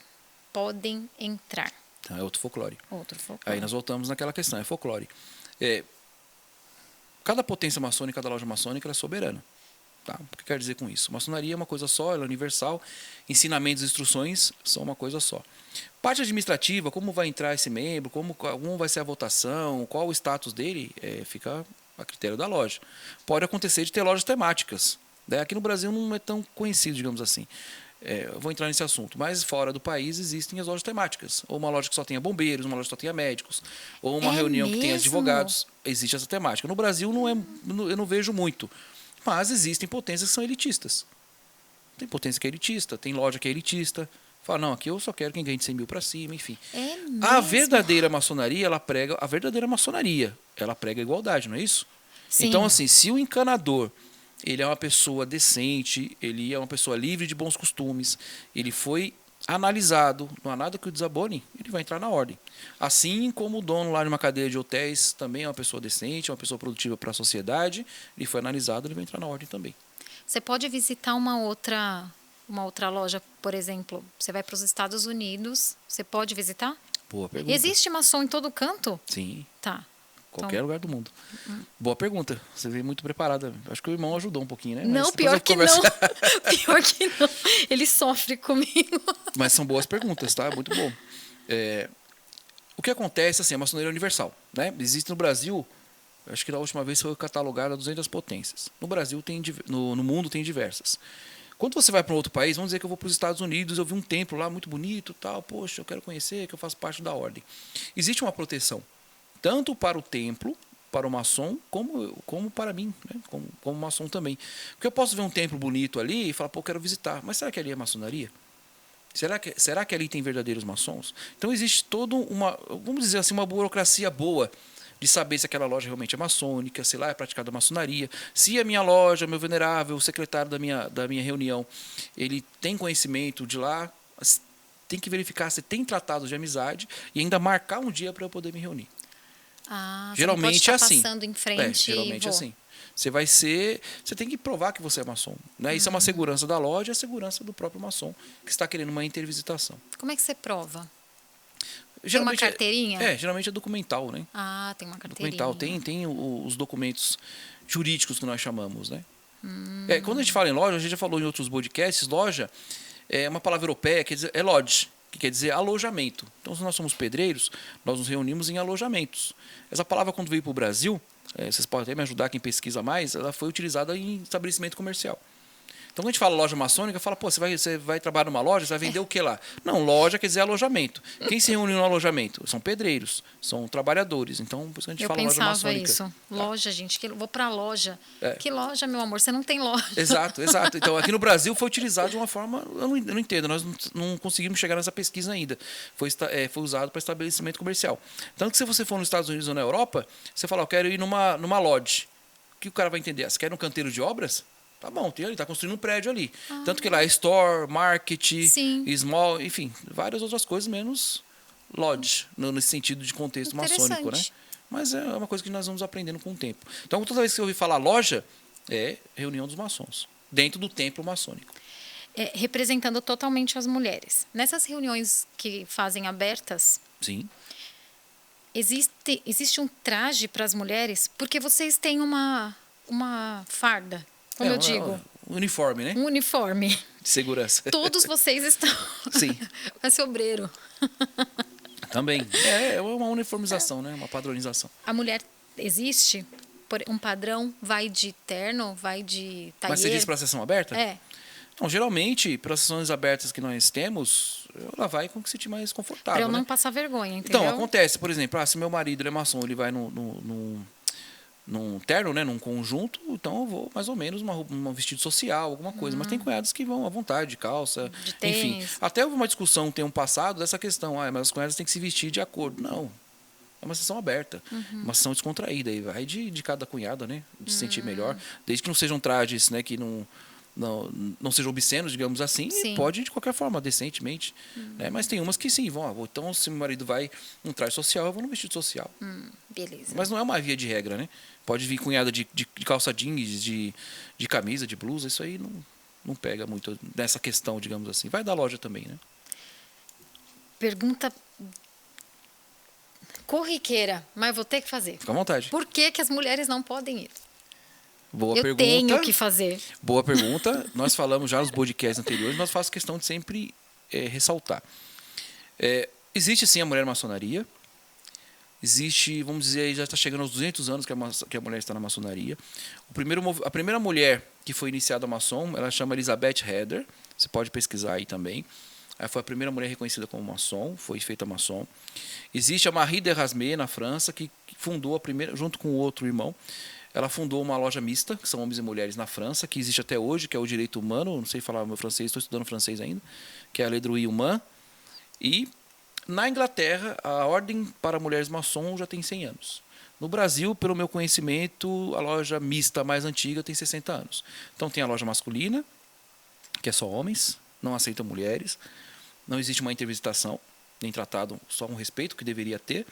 podem entrar. Então, é outro folclore. Outro folclore. Aí nós voltamos naquela questão, é folclore. Cada potência maçônica, cada loja maçônica ela é soberana. Tá? O que quer dizer com isso? Maçonaria é uma coisa só, ela é universal. Ensinamentos e instruções são uma coisa só. Parte administrativa, como vai entrar esse membro, como vai ser a votação, qual o status dele, fica a critério da loja. Pode acontecer de ter lojas temáticas. Né? Aqui no Brasil não é tão conhecido, digamos assim. Eu vou entrar nesse assunto, mas fora do país existem as lojas temáticas. Ou uma loja que só tenha bombeiros, uma loja que só tenha médicos, ou uma reunião que tenha advogados. Existe essa temática. No Brasil eu não vejo muito. Mas existem potências que são elitistas. Tem potência que é elitista, tem loja que é elitista. Fala, não, aqui eu só quero quem ganhe de 100 mil para cima, enfim. A verdadeira maçonaria, ela prega a verdadeira maçonaria. Ela prega a igualdade, não é isso? Sim. Então, assim, se o encanador ele é uma pessoa decente, ele é uma pessoa livre de bons costumes, ele foi analisado, não há nada que o desabone, ele vai entrar na ordem. Assim como o dono lá de uma cadeia de hotéis também é uma pessoa decente, é uma pessoa produtiva para a sociedade, ele foi analisado, ele vai entrar na ordem também. Você pode visitar uma outra loja, por exemplo, você vai para os Estados Unidos, você pode visitar? Boa pergunta. Existe maçom em todo canto? Sim. Tá. Qualquer lugar do mundo. Boa pergunta. Você veio muito preparada. Acho que o irmão ajudou um pouquinho, né? Não, pior que não. Pior que não. Ele sofre comigo. Mas são boas perguntas, tá? Muito bom. O que acontece, assim, a maçonaria é universal, né? Existe no Brasil, acho que da última vez foi catalogada 200 potências. No Brasil, no mundo tem diversas. Quando você vai para um outro país, vamos dizer que eu vou para os Estados Unidos, eu vi um templo lá muito bonito, tal, poxa, eu quero conhecer, que eu faço parte da ordem. Existe uma proteção, tanto para o templo, para o maçom, como para mim, né? como maçom também. Porque eu posso ver um templo bonito ali e falar, pô, eu quero visitar, mas será que ali é maçonaria? Será que ali tem verdadeiros maçons? Então existe toda vamos dizer assim, uma burocracia boa de saber se aquela loja realmente é maçônica, se lá é praticada maçonaria, se a minha loja, meu venerável, o secretário da minha reunião, ele tem conhecimento de lá, tem que verificar se tem tratados de amizade e ainda marcar um dia para eu poder me reunir. Geralmente é assim. Passando em frente geralmente é assim. Você tem que provar que você é maçom. Né? Isso é uma segurança da loja, é a segurança do próprio maçom, que está querendo uma intervisitação. Como é que você prova? Geralmente tem uma carteirinha? Geralmente é documental, né? Tem uma carteirinha. Documental, tem os documentos jurídicos que nós chamamos, né? Quando a gente fala em loja, a gente já falou em outros podcasts, loja é uma palavra europeia, quer dizer, é lodge, que quer dizer alojamento. Então, se nós somos pedreiros, nós nos reunimos em alojamentos. Essa palavra, quando veio para o Brasil, vocês podem até me ajudar, quem pesquisa mais, ela foi utilizada em estabelecimento comercial. Então, quando a gente fala loja maçônica, fala, pô, você vai trabalhar numa loja, você vai vender o que lá? Não, loja quer dizer alojamento. Quem se reúne no alojamento? São pedreiros, são trabalhadores. Então, por isso que a gente fala loja maçônica. Eu pensava isso. Loja, gente, vou pra loja. Que loja, meu amor? Você não tem loja. Exato. Então, aqui no Brasil foi utilizado de uma forma... Eu não entendo, nós não conseguimos chegar nessa pesquisa ainda. Foi usado para estabelecimento comercial. Tanto que se você for nos Estados Unidos ou na Europa, você fala, eu quero ir numa lodge. O que o cara vai entender? Você quer ir num canteiro de obras? Tá bom, ele está construindo um prédio ali. Tanto que lá é store, market, small, enfim, várias outras coisas, menos lodge, nesse sentido de contexto maçônico, né? Mas é uma coisa que nós vamos aprendendo com o tempo. Então, toda vez que eu ouvi falar loja, é reunião dos maçons, dentro do templo maçônico. Representando totalmente as mulheres. Nessas reuniões que fazem abertas, sim, existe um traje para as mulheres? Porque vocês têm uma farda. Como eu digo. Um uniforme, né? Um uniforme. De segurança. Todos vocês estão. Sim. Vai ser obreiro. Também. É uma uniformização, né? Uma padronização. A mulher existe? Um padrão vai de terno, vai de tailleur? Mas você disse para a sessão aberta? Então, geralmente, para as sessões abertas que nós temos, ela vai com o que se sentir mais confortável. Para eu não passar vergonha, entendeu? Então, acontece, por exemplo, se meu marido é maçom, ele vai num terno, né, num conjunto, então eu vou mais ou menos um vestido social, alguma coisa. Mas tem cunhadas que vão à vontade, de calça, de tênis. Enfim. Até houve uma discussão um passado dessa questão, mas as cunhadas têm que se vestir de acordo. Não, é uma sessão aberta, uma sessão descontraída, e vai de cada cunhada, né, de se sentir melhor, desde que não sejam trajes, né, que não sejam obscenos, digamos assim, pode ir de qualquer forma, decentemente. Né? Mas tem umas que sim, vão. Então, se meu marido vai num traje social, eu vou num vestido social. Beleza. Mas não é uma via de regra, né? Pode vir cunhada de calça jeans, de camisa, de blusa, isso aí não pega muito nessa questão, digamos assim. Vai da loja também, né? Pergunta corriqueira, mas vou ter que fazer. Fica à vontade. Por que as mulheres não podem ir? Boa pergunta. Eu tenho que fazer. Boa pergunta. Nós falamos já nos podcasts anteriores, mas faço questão de sempre ressaltar. Existe sim a mulher maçonaria. Existe, vamos dizer, já está chegando aos 200 anos que a mulher está na maçonaria. A primeira mulher que foi iniciada a maçom, ela chama Elizabeth Heder. Você pode pesquisar aí também. Ela foi a primeira mulher reconhecida como maçom, foi feita maçom. Existe a Marie de Erasmé, na França, que fundou a primeira, junto com o outro irmão, ela fundou uma loja mista, que são homens e mulheres na França, que existe até hoje, que é o direito humano, não sei falar meu francês, estou estudando francês ainda, que é a Lei Droit Humain. E na Inglaterra, a Ordem para Mulheres Maçom já tem 100 anos. No Brasil, pelo meu conhecimento, a loja mista mais antiga tem 60 anos. Então tem a loja masculina, que é só homens, não aceita mulheres, não existe uma intervisitação, nem tratado, só um respeito que deveria ter.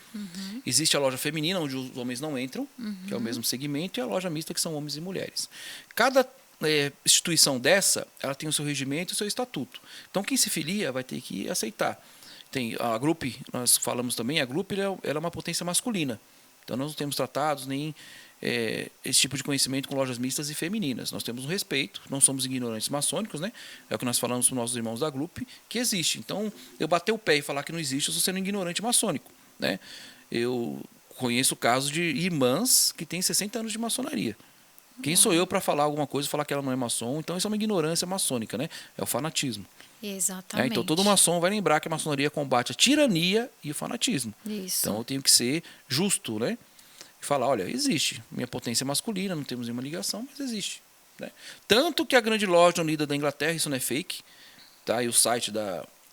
Existe a loja feminina, onde os homens não entram, que é o mesmo segmento, e a loja mista, que são homens e mulheres. Cada instituição dessa, ela tem o seu regimento e o seu estatuto. Então, quem se filia vai ter que aceitar. Tem a Group, nós falamos também, a Group ela é uma potência masculina. Então, nós não temos tratados nem esse tipo de conhecimento com lojas mistas e femininas. Nós temos um respeito, não somos ignorantes maçônicos, né? É o que nós falamos para os nossos irmãos da Group, que existe. Então, eu bater o pé e falar que não existe, eu estou sendo ignorante maçônico, né? Eu conheço casos de irmãs que têm 60 anos de maçonaria. Quem sou eu para falar alguma coisa e falar que ela não é maçom? Então, isso é uma ignorância maçônica, né? É o fanatismo. Exatamente. Então, todo maçom vai lembrar que a maçonaria combate a tirania e o fanatismo. Isso. Então, eu tenho que ser justo, né? E falar, olha, existe. Minha potência é masculina, não temos nenhuma ligação, mas existe. Né? Tanto que a Grande Loja Unida da Inglaterra, isso não é fake, tá? E o site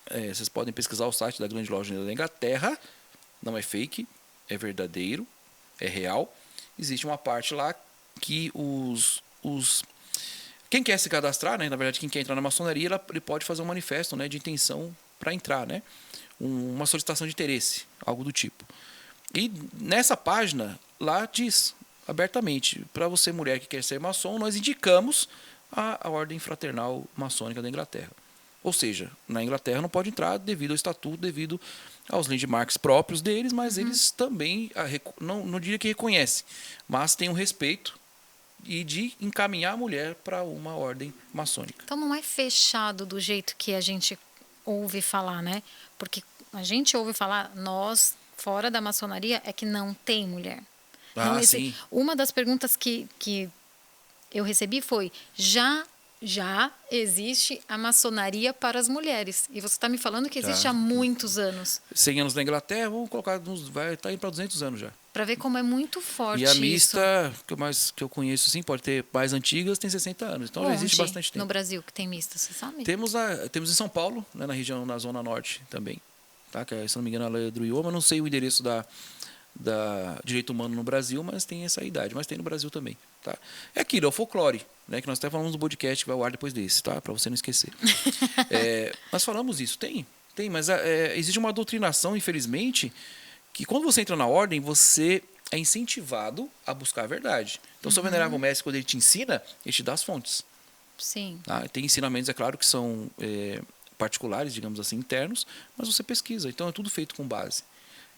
vocês podem pesquisar o site da Grande Loja Unida da Inglaterra, não é fake, é verdadeiro, é real. Existe uma parte lá que quem quer se cadastrar, né? Na verdade, quem quer entrar na maçonaria, ele pode fazer um manifesto, né, de intenção para entrar, né? Uma solicitação de interesse, algo do tipo. E nessa página, lá diz abertamente, para você mulher que quer ser maçom, nós indicamos a Ordem Fraternal Maçônica da Inglaterra. Ou seja, na Inglaterra não pode entrar devido ao estatuto, devido aos landmarks próprios deles, mas eles também, não diria que reconhecem, mas têm um respeito e de encaminhar a mulher para uma ordem maçônica. Então não é fechado do jeito que a gente ouve falar, né? Porque a gente ouve falar, nós, fora da maçonaria, é que não tem mulher. Não Sim. Uma das perguntas que eu recebi foi, já existe a maçonaria para as mulheres. E você está me falando que existe há muitos anos. 100 anos na Inglaterra, vamos colocar, vai estar indo para 200 anos já. Para ver como é muito forte e a isso. mista, que eu conheço, sim, pode ter mais antigas, tem 60 anos. Então já existe bastante tempo. No Brasil que tem mista, você sabe? Temos em São Paulo, né, na região, na Zona Norte também. Tá? Que, se não me engano, ela é do Ioma, não sei o endereço da Direito Humano no Brasil, mas tem essa idade, mas tem no Brasil também. Tá? É aquilo, é o folclore, né, que nós até falamos no podcast que vai ao ar depois desse, tá? Para você não esquecer. Nós falamos isso, tem, mas existe uma doutrinação, infelizmente, que quando você entra na ordem, você é incentivado a buscar a verdade. Então, o seu venerável mestre, quando ele te ensina, ele te dá as fontes. Sim. Tá? Tem ensinamentos, é claro, que são particulares, digamos assim, internos, mas você pesquisa. Então, é tudo feito com base.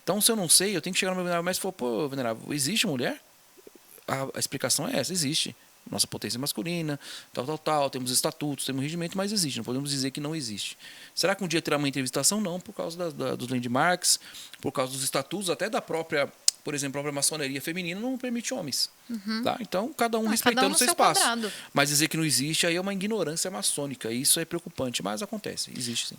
Então, se eu não sei, eu tenho que chegar no meu venerável mestre e falar, pô, venerável, existe mulher? A explicação é essa, existe. Nossa potência masculina, tal, temos estatutos, temos regimento, mas existe, não podemos dizer que não existe. Será que um dia terá uma entrevistação? Não, por causa dos landmarks, por causa dos estatutos, até da própria, por exemplo, a própria maçonaria feminina não permite homens. Tá? Então, cada um respeitando o seu espaço. Quadrado. Mas dizer que não existe aí é uma ignorância maçônica, e isso é preocupante, mas acontece, existe sim.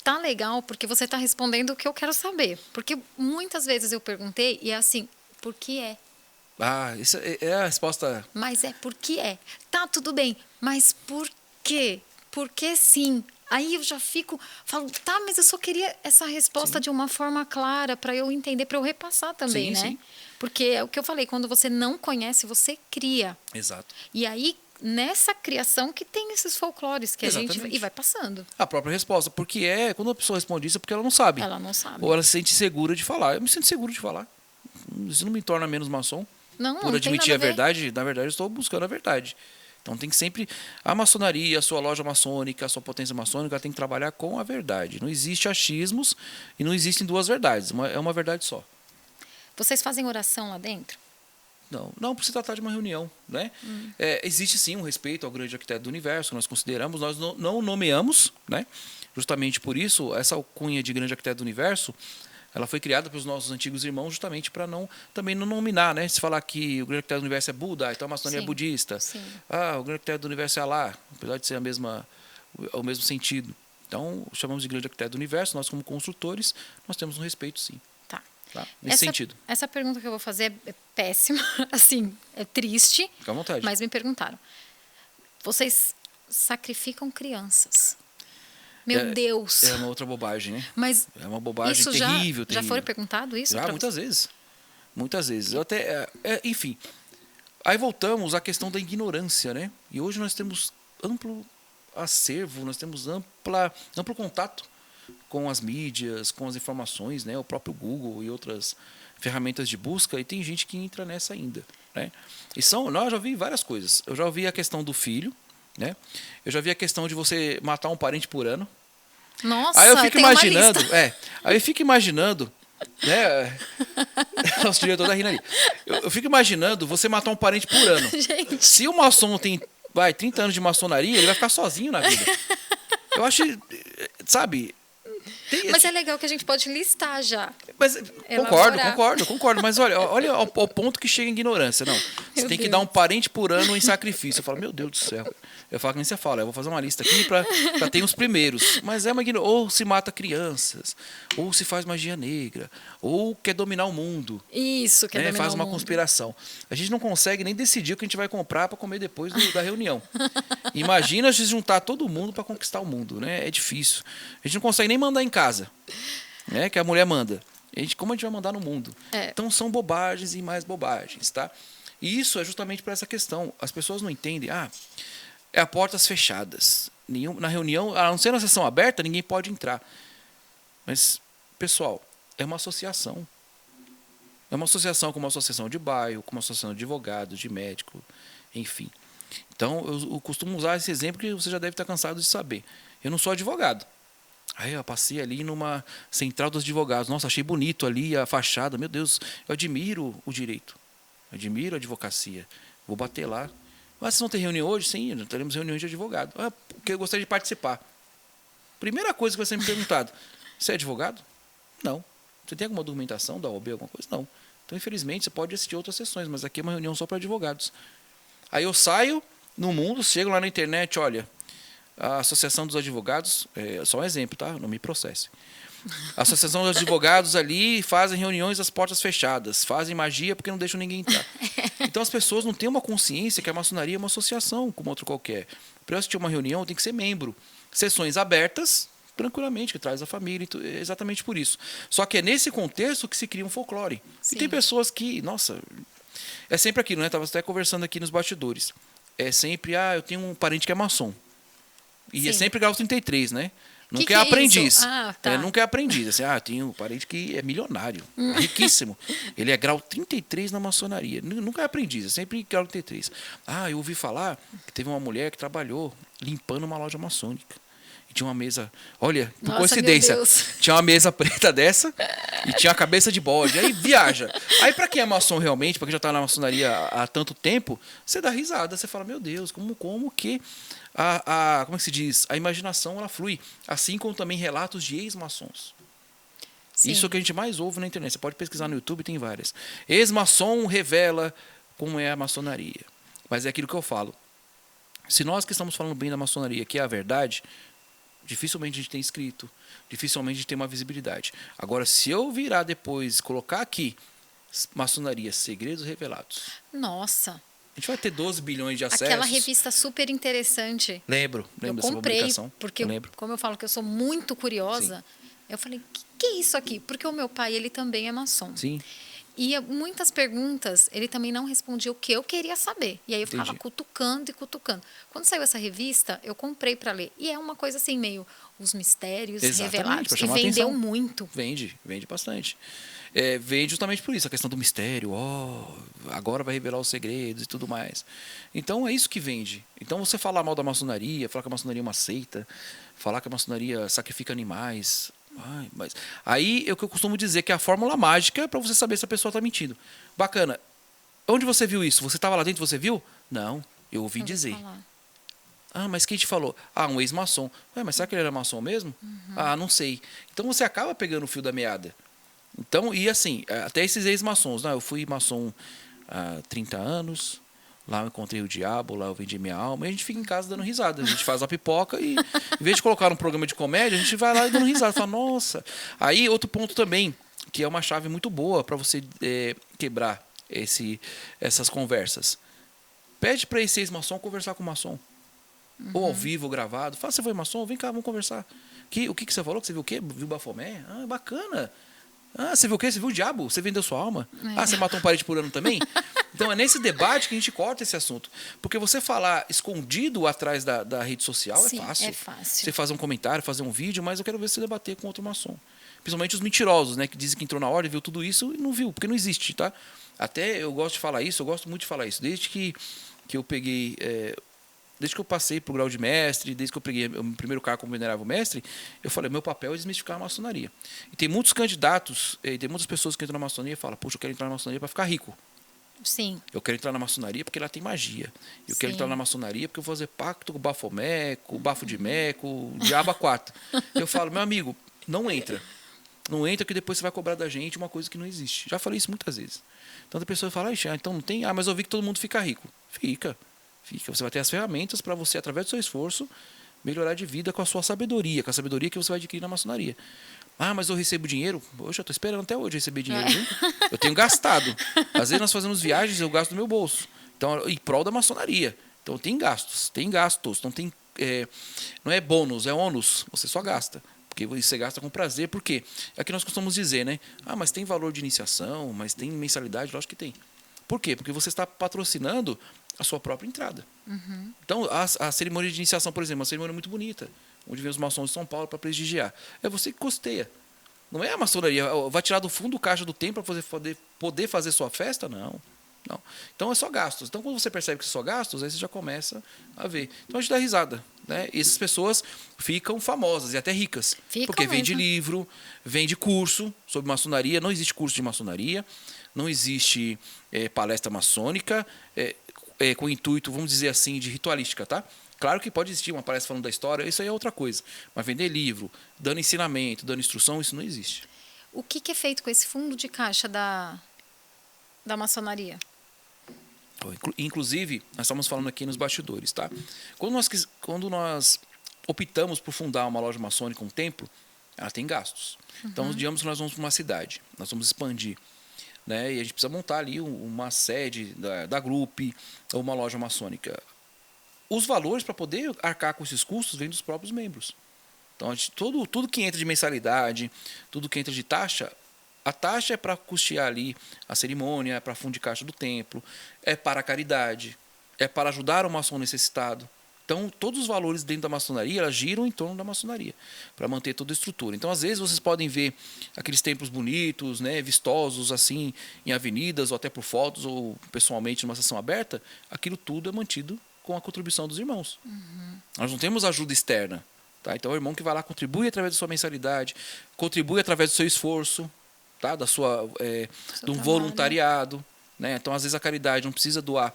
Tá legal, porque você está respondendo o que eu quero saber. Porque muitas vezes eu perguntei e é assim, por que é? Isso é a resposta. Mas por que é? Tá, tudo bem, mas por quê? Por que sim? Aí eu já falo, tá, mas eu só queria essa resposta de uma forma clara para eu entender, para eu repassar também, né? Sim. Porque é o que eu falei, quando você não conhece, você cria. Exato. E aí, nessa criação que tem esses folclores que a gente e vai passando. A própria resposta, porque quando a pessoa responde isso é porque ela não sabe. Ela não sabe. Ou ela se sente segura de falar. Eu me sinto seguro de falar. Isso não me torna menos maçom. Por admitir a verdade, na verdade eu estou buscando a verdade. Então tem que sempre, a maçonaria, a sua loja maçônica, a sua potência maçônica, ela tem que trabalhar com a verdade. Não existe achismos e não existem duas verdades, é uma verdade só. Vocês fazem oração lá dentro? Não por se tratar de uma reunião, né? Existe sim um respeito ao grande arquiteto do universo, nós consideramos, nós não nomeamos, né? Justamente por isso, essa alcunha de grande arquiteto do universo, ela foi criada pelos nossos antigos irmãos justamente para também não nominar, né? Se falar que o grande arquiteto do universo é Buda, então a maçonaria é budista. Sim. O grande arquiteto do universo é Alá, apesar de ser o mesmo sentido. Então, chamamos de grande arquiteto do universo, nós como construtores, nós temos um respeito sim. Tá. Nesse sentido. Essa pergunta que eu vou fazer é péssima, assim, é triste. Fica à vontade. Mas me perguntaram. Vocês sacrificam crianças? Meu Deus. É uma outra bobagem, né? Mas é uma bobagem isso terrível. Já foi perguntado isso? Já, muitas vezes. Muitas vezes. Eu até, enfim. Aí voltamos à questão da ignorância, né? E hoje nós temos amplo acervo, nós temos amplo contato com as mídias, com as informações, né? O próprio Google e outras ferramentas de busca, e tem gente que entra nessa ainda, né? Eu já vi várias coisas. Eu já ouvi a questão do filho, né? Eu já vi a questão de você matar um parente por ano. Nossa, aí eu fico imaginando, aí eu fico imaginando, né? Nosso diretor tá rindo ali. Eu fico imaginando você matar um parente por ano. Gente. Se o maçom tem 30 anos de maçonaria, ele vai ficar sozinho na vida. Eu acho, sabe? Mas é legal que a gente pode listar já. Mas concordo. Mas olha ao ponto que chega a ignorância. Não, você tem que dar um parente por ano em sacrifício. Eu falo, meu Deus do céu. Eu falo que nem você fala, eu vou fazer uma lista aqui para ter os primeiros. Mas é uma ignorância. Ou se mata crianças, ou se faz magia negra, ou quer dominar o mundo. Isso, quer dominar faz o uma mundo. Conspiração. A gente não consegue nem decidir o que a gente vai comprar para comer depois da reunião. Imagina a gente juntar todo mundo para conquistar o mundo, né? É difícil. A gente não consegue nem mandar em casa, né? Que a mulher manda. Como a gente vai mandar no mundo? Então são bobagens e mais bobagens, tá? E isso é justamente para essa questão. As pessoas não entendem. É a portas fechadas. Na reunião, a não ser na sessão aberta, ninguém pode entrar. Mas, pessoal, é uma associação. É uma associação como uma associação de bairro, como uma associação de advogados, de médico, enfim. Então, eu costumo usar esse exemplo que você já deve estar cansado de saber. Eu não sou advogado. Aí eu passei ali numa central dos advogados. Nossa, achei bonito ali a fachada. Meu Deus, eu admiro o direito. Eu admiro a advocacia. Vou bater lá. Mas vocês vão ter reunião hoje? Sim, teremos reunião de advogado. Ah, porque eu gostaria de participar. Primeira coisa que vai ser me perguntado, você é advogado? Não. Você tem alguma documentação da OAB, alguma coisa? Não. Então, infelizmente, você pode assistir outras sessões, mas aqui é uma reunião só para advogados. Aí eu saio no mundo, chego lá na internet, olha, a Associação dos Advogados, é só um exemplo, tá? Não me processe. A Associação dos Advogados ali fazem reuniões às portas fechadas, fazem magia porque não deixam ninguém entrar. Então as pessoas não têm uma consciência que a maçonaria é uma associação como outro qualquer. Para eu assistir uma reunião, tem que ser membro. Sessões abertas, tranquilamente, que traz a família, é exatamente por isso. Só que é nesse contexto que se cria um folclore. Sim. E tem pessoas que, nossa, é sempre aquilo, né? Estava até conversando aqui nos bastidores. É sempre, eu tenho um parente que é maçom. E é sempre grau 33, né? Nunca é aprendiz. Isso? Tá. Nunca é aprendiz. Assim, tenho um parente que é milionário, riquíssimo. Ele é grau 33 na maçonaria. Nunca é aprendiz, é sempre grau 33. Eu ouvi falar que teve uma mulher que trabalhou limpando uma loja maçônica. E tinha uma mesa, olha, por coincidência, tinha uma mesa preta dessa e tinha a cabeça de bode. Aí viaja. Aí para quem é maçom realmente, para quem já está na maçonaria há tanto tempo, você dá risada, você fala, meu Deus, como que como é que se diz? A imaginação ela flui. Assim como também relatos de ex-maçons. Isso é o que a gente mais ouve na internet. Você pode pesquisar no YouTube, tem várias. Ex-maçom revela como é a maçonaria. Mas é aquilo que eu falo. Se nós que estamos falando bem da maçonaria, que é a verdade, dificilmente a gente tem escrito, dificilmente a gente tem uma visibilidade. Agora, se eu virar depois, colocar aqui, maçonaria, segredos revelados. Nossa. A gente vai ter 12 bilhões de acessos. Aquela revista super interessante. Lembro eu dessa comprei, publicação. porque como eu falo que eu sou muito curiosa, sim, eu falei, que é isso aqui? Porque o meu pai, ele também é maçom. Sim. E muitas perguntas, ele também não respondia o que eu queria saber. E aí eu ficava cutucando e cutucando. Quando saiu essa revista, eu comprei para ler. E é uma coisa assim, meio os mistérios revelados. E vendeu atenção. Muito. Vende bastante. Vende justamente por isso, a questão do mistério. Agora vai revelar os segredos e tudo mais. Então é isso que vende. Então você falar mal da maçonaria, falar que a maçonaria é uma seita, falar que a maçonaria sacrifica animais... mas aí é o que eu costumo dizer, que é a fórmula mágica para você saber se a pessoa está mentindo. Bacana. Onde você viu isso? Você estava lá dentro, você viu? Não, eu ouvi dizer. Mas quem te falou? Um ex-maçom. Mas será que ele era maçom mesmo? Não sei. Então você acaba pegando o fio da meada. Então, e assim, até esses ex-maçons. Eu fui maçom há 30 anos. Lá eu encontrei o diabo, lá eu vendi minha alma. E a gente fica em casa dando risada. A gente faz a pipoca e, em vez de colocar um programa de comédia, a gente vai lá e dando risada. Fala, nossa. Aí, outro ponto também, que é uma chave muito boa para você quebrar essas conversas. Pede para esse ex-maçom conversar com o maçom. Ou ao vivo, ou gravado. Fala, você foi maçom? Vem cá, vamos conversar. O que você falou? Que você viu o quê? Viu Bafomé? Bacana. Você viu o quê? Você viu o diabo? Você vendeu sua alma? Você matou um parente por ano também? Então é nesse debate que a gente corta esse assunto. Porque você falar escondido atrás da rede social Sim, é fácil. É fácil. Você fazer um comentário, fazer um vídeo, mas eu quero ver você debater com outro maçom. Principalmente os mentirosos, né? Que dizem que entrou na ordem, viu tudo isso e não viu, porque não existe, tá? Até eu gosto de falar isso, eu gosto muito de falar isso. Desde que eu peguei... Desde que eu passei para o grau de mestre, desde que eu peguei o meu primeiro cargo como venerável mestre, eu falei, meu papel é desmistificar a maçonaria. E tem muitos candidatos, tem muitas pessoas que entram na maçonaria e falam, poxa, eu quero entrar na maçonaria para ficar rico. Sim. Eu quero entrar na maçonaria porque ela tem magia. Eu quero entrar na maçonaria porque eu vou fazer pacto com o Bafomé, com o Bafo de Mé, com o Diabo 4. Eu falo, meu amigo, não entra. Não entra que depois você vai cobrar da gente uma coisa que não existe. Já falei isso muitas vezes. Então a pessoa fala, então não tem? Mas eu vi que todo mundo fica rico. Fica. Você vai ter as ferramentas para você, através do seu esforço, melhorar de vida com a sua sabedoria, com a sabedoria que você vai adquirir na maçonaria. Mas eu recebo dinheiro? Poxa, eu estou esperando até hoje receber dinheiro. Viu? Eu tenho gastado. Às vezes nós fazemos viagens, eu gasto do meu bolso. Então, em prol da maçonaria. Então tem gastos. Não tem, não é bônus, é ônus. Você só gasta. Porque você gasta com prazer. Por quê? É o que nós costumamos dizer, né? Mas tem valor de iniciação, mas tem mensalidade? Lógico que tem. Por quê? Porque você está patrocinando a sua própria entrada. Então, a cerimônia de iniciação, por exemplo, é uma cerimônia muito bonita, onde vem os maçons de São Paulo para prestigiar. É você que custeia. Não é a maçonaria. Vai tirar do fundo do caixa do templo para poder fazer sua festa? Não. Então, é só gastos. Então, quando você percebe que é só gastos, aí você já começa a ver. Então, a gente dá risada. Né? E essas pessoas ficam famosas e até ricas. Porque vende livro, vende curso sobre maçonaria. Não existe curso de maçonaria. Não existe palestra maçônica. com o intuito, vamos dizer assim, de ritualística, tá? Claro que pode existir uma palestra falando da história, isso aí é outra coisa. Mas vender livro, dando ensinamento, dando instrução, isso não existe. O que é feito com esse fundo de caixa da maçonaria? Inclusive, nós estamos falando aqui nos bastidores, tá? Quando nós optamos por fundar uma loja maçônica, um templo, ela tem gastos. Então, digamos que nós vamos para uma cidade, nós vamos expandir, né? E a gente precisa montar ali uma sede da Grupo ou uma loja maçônica. Os valores para poder arcar com esses custos vêm dos próprios membros. Então, tudo que entra de mensalidade, tudo que entra de taxa, a taxa é para custear ali a cerimônia, é para fundo de caixa do templo, é para a caridade, é para ajudar o maçom necessitado. Então, todos os valores dentro da maçonaria, elas giram em torno da maçonaria, para manter toda a estrutura. Então, às vezes, vocês podem ver aqueles templos bonitos, né, vistosos, assim, em avenidas, ou até por fotos, ou pessoalmente numa sessão aberta, aquilo tudo é mantido com a contribuição dos irmãos. Nós não temos ajuda externa. Tá? Então, o irmão que vai lá contribui através da sua mensalidade, contribui através do seu esforço, tá? De um voluntariado. Né? Então, às vezes, a caridade não precisa doar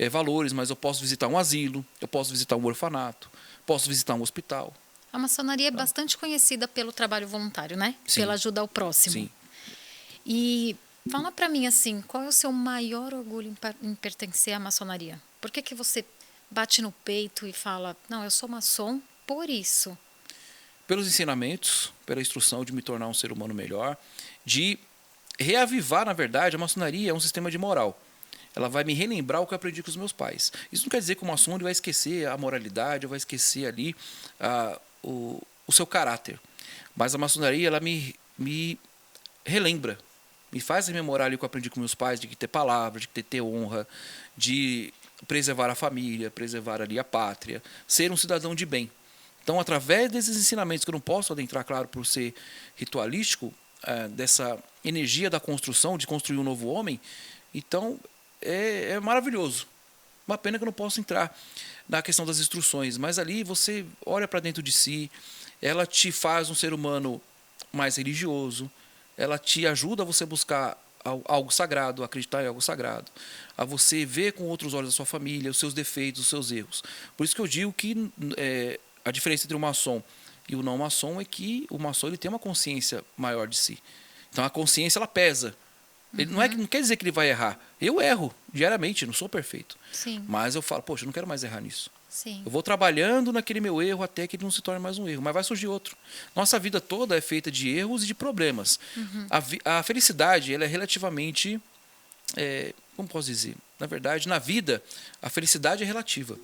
valores, mas eu posso visitar um asilo, eu posso visitar um orfanato, posso visitar um hospital. A maçonaria é bastante conhecida pelo trabalho voluntário, né? Sim. Pela ajuda ao próximo. Sim. E fala para mim assim, qual é o seu maior orgulho em pertencer à maçonaria? Por que você bate no peito e fala, não, eu sou maçom por isso? Pelos ensinamentos, pela instrução de me tornar um ser humano melhor, de reavivar, na verdade, a maçonaria é um sistema de moral. Ela vai me relembrar o que eu aprendi com os meus pais. Isso não quer dizer que o maçom vai esquecer a moralidade, ou vai esquecer ali o seu caráter. Mas a maçonaria, ela me relembra, me faz rememorar ali o que eu aprendi com meus pais, de que ter palavra, de que ter honra, de preservar a família, preservar ali a pátria, ser um cidadão de bem. Então, através desses ensinamentos, que eu não posso adentrar, claro, por ser ritualístico, dessa energia da construção, de construir um novo homem, então é maravilhoso. Uma pena que eu não posso entrar na questão das instruções, mas ali você olha para dentro de si, ela te faz um ser humano mais religioso, ela te ajuda a você buscar algo sagrado, acreditar em algo sagrado, a você ver com outros olhos a sua família, os seus defeitos, os seus erros. Por isso que eu digo que a diferença entre o maçom e o não maçom é que o maçom ele tem uma consciência maior de si. Então a consciência ela pesa. Ele não quer dizer que ele vai errar. Eu erro diariamente, não sou perfeito. Sim. Mas eu falo, poxa, eu não quero mais errar nisso. Sim. Eu vou trabalhando naquele meu erro até que ele não se torne mais um erro. Mas vai surgir outro. Nossa vida toda é feita de erros e de problemas. A felicidade ela é relativamente... como posso dizer? Na verdade, na vida, a felicidade é relativa.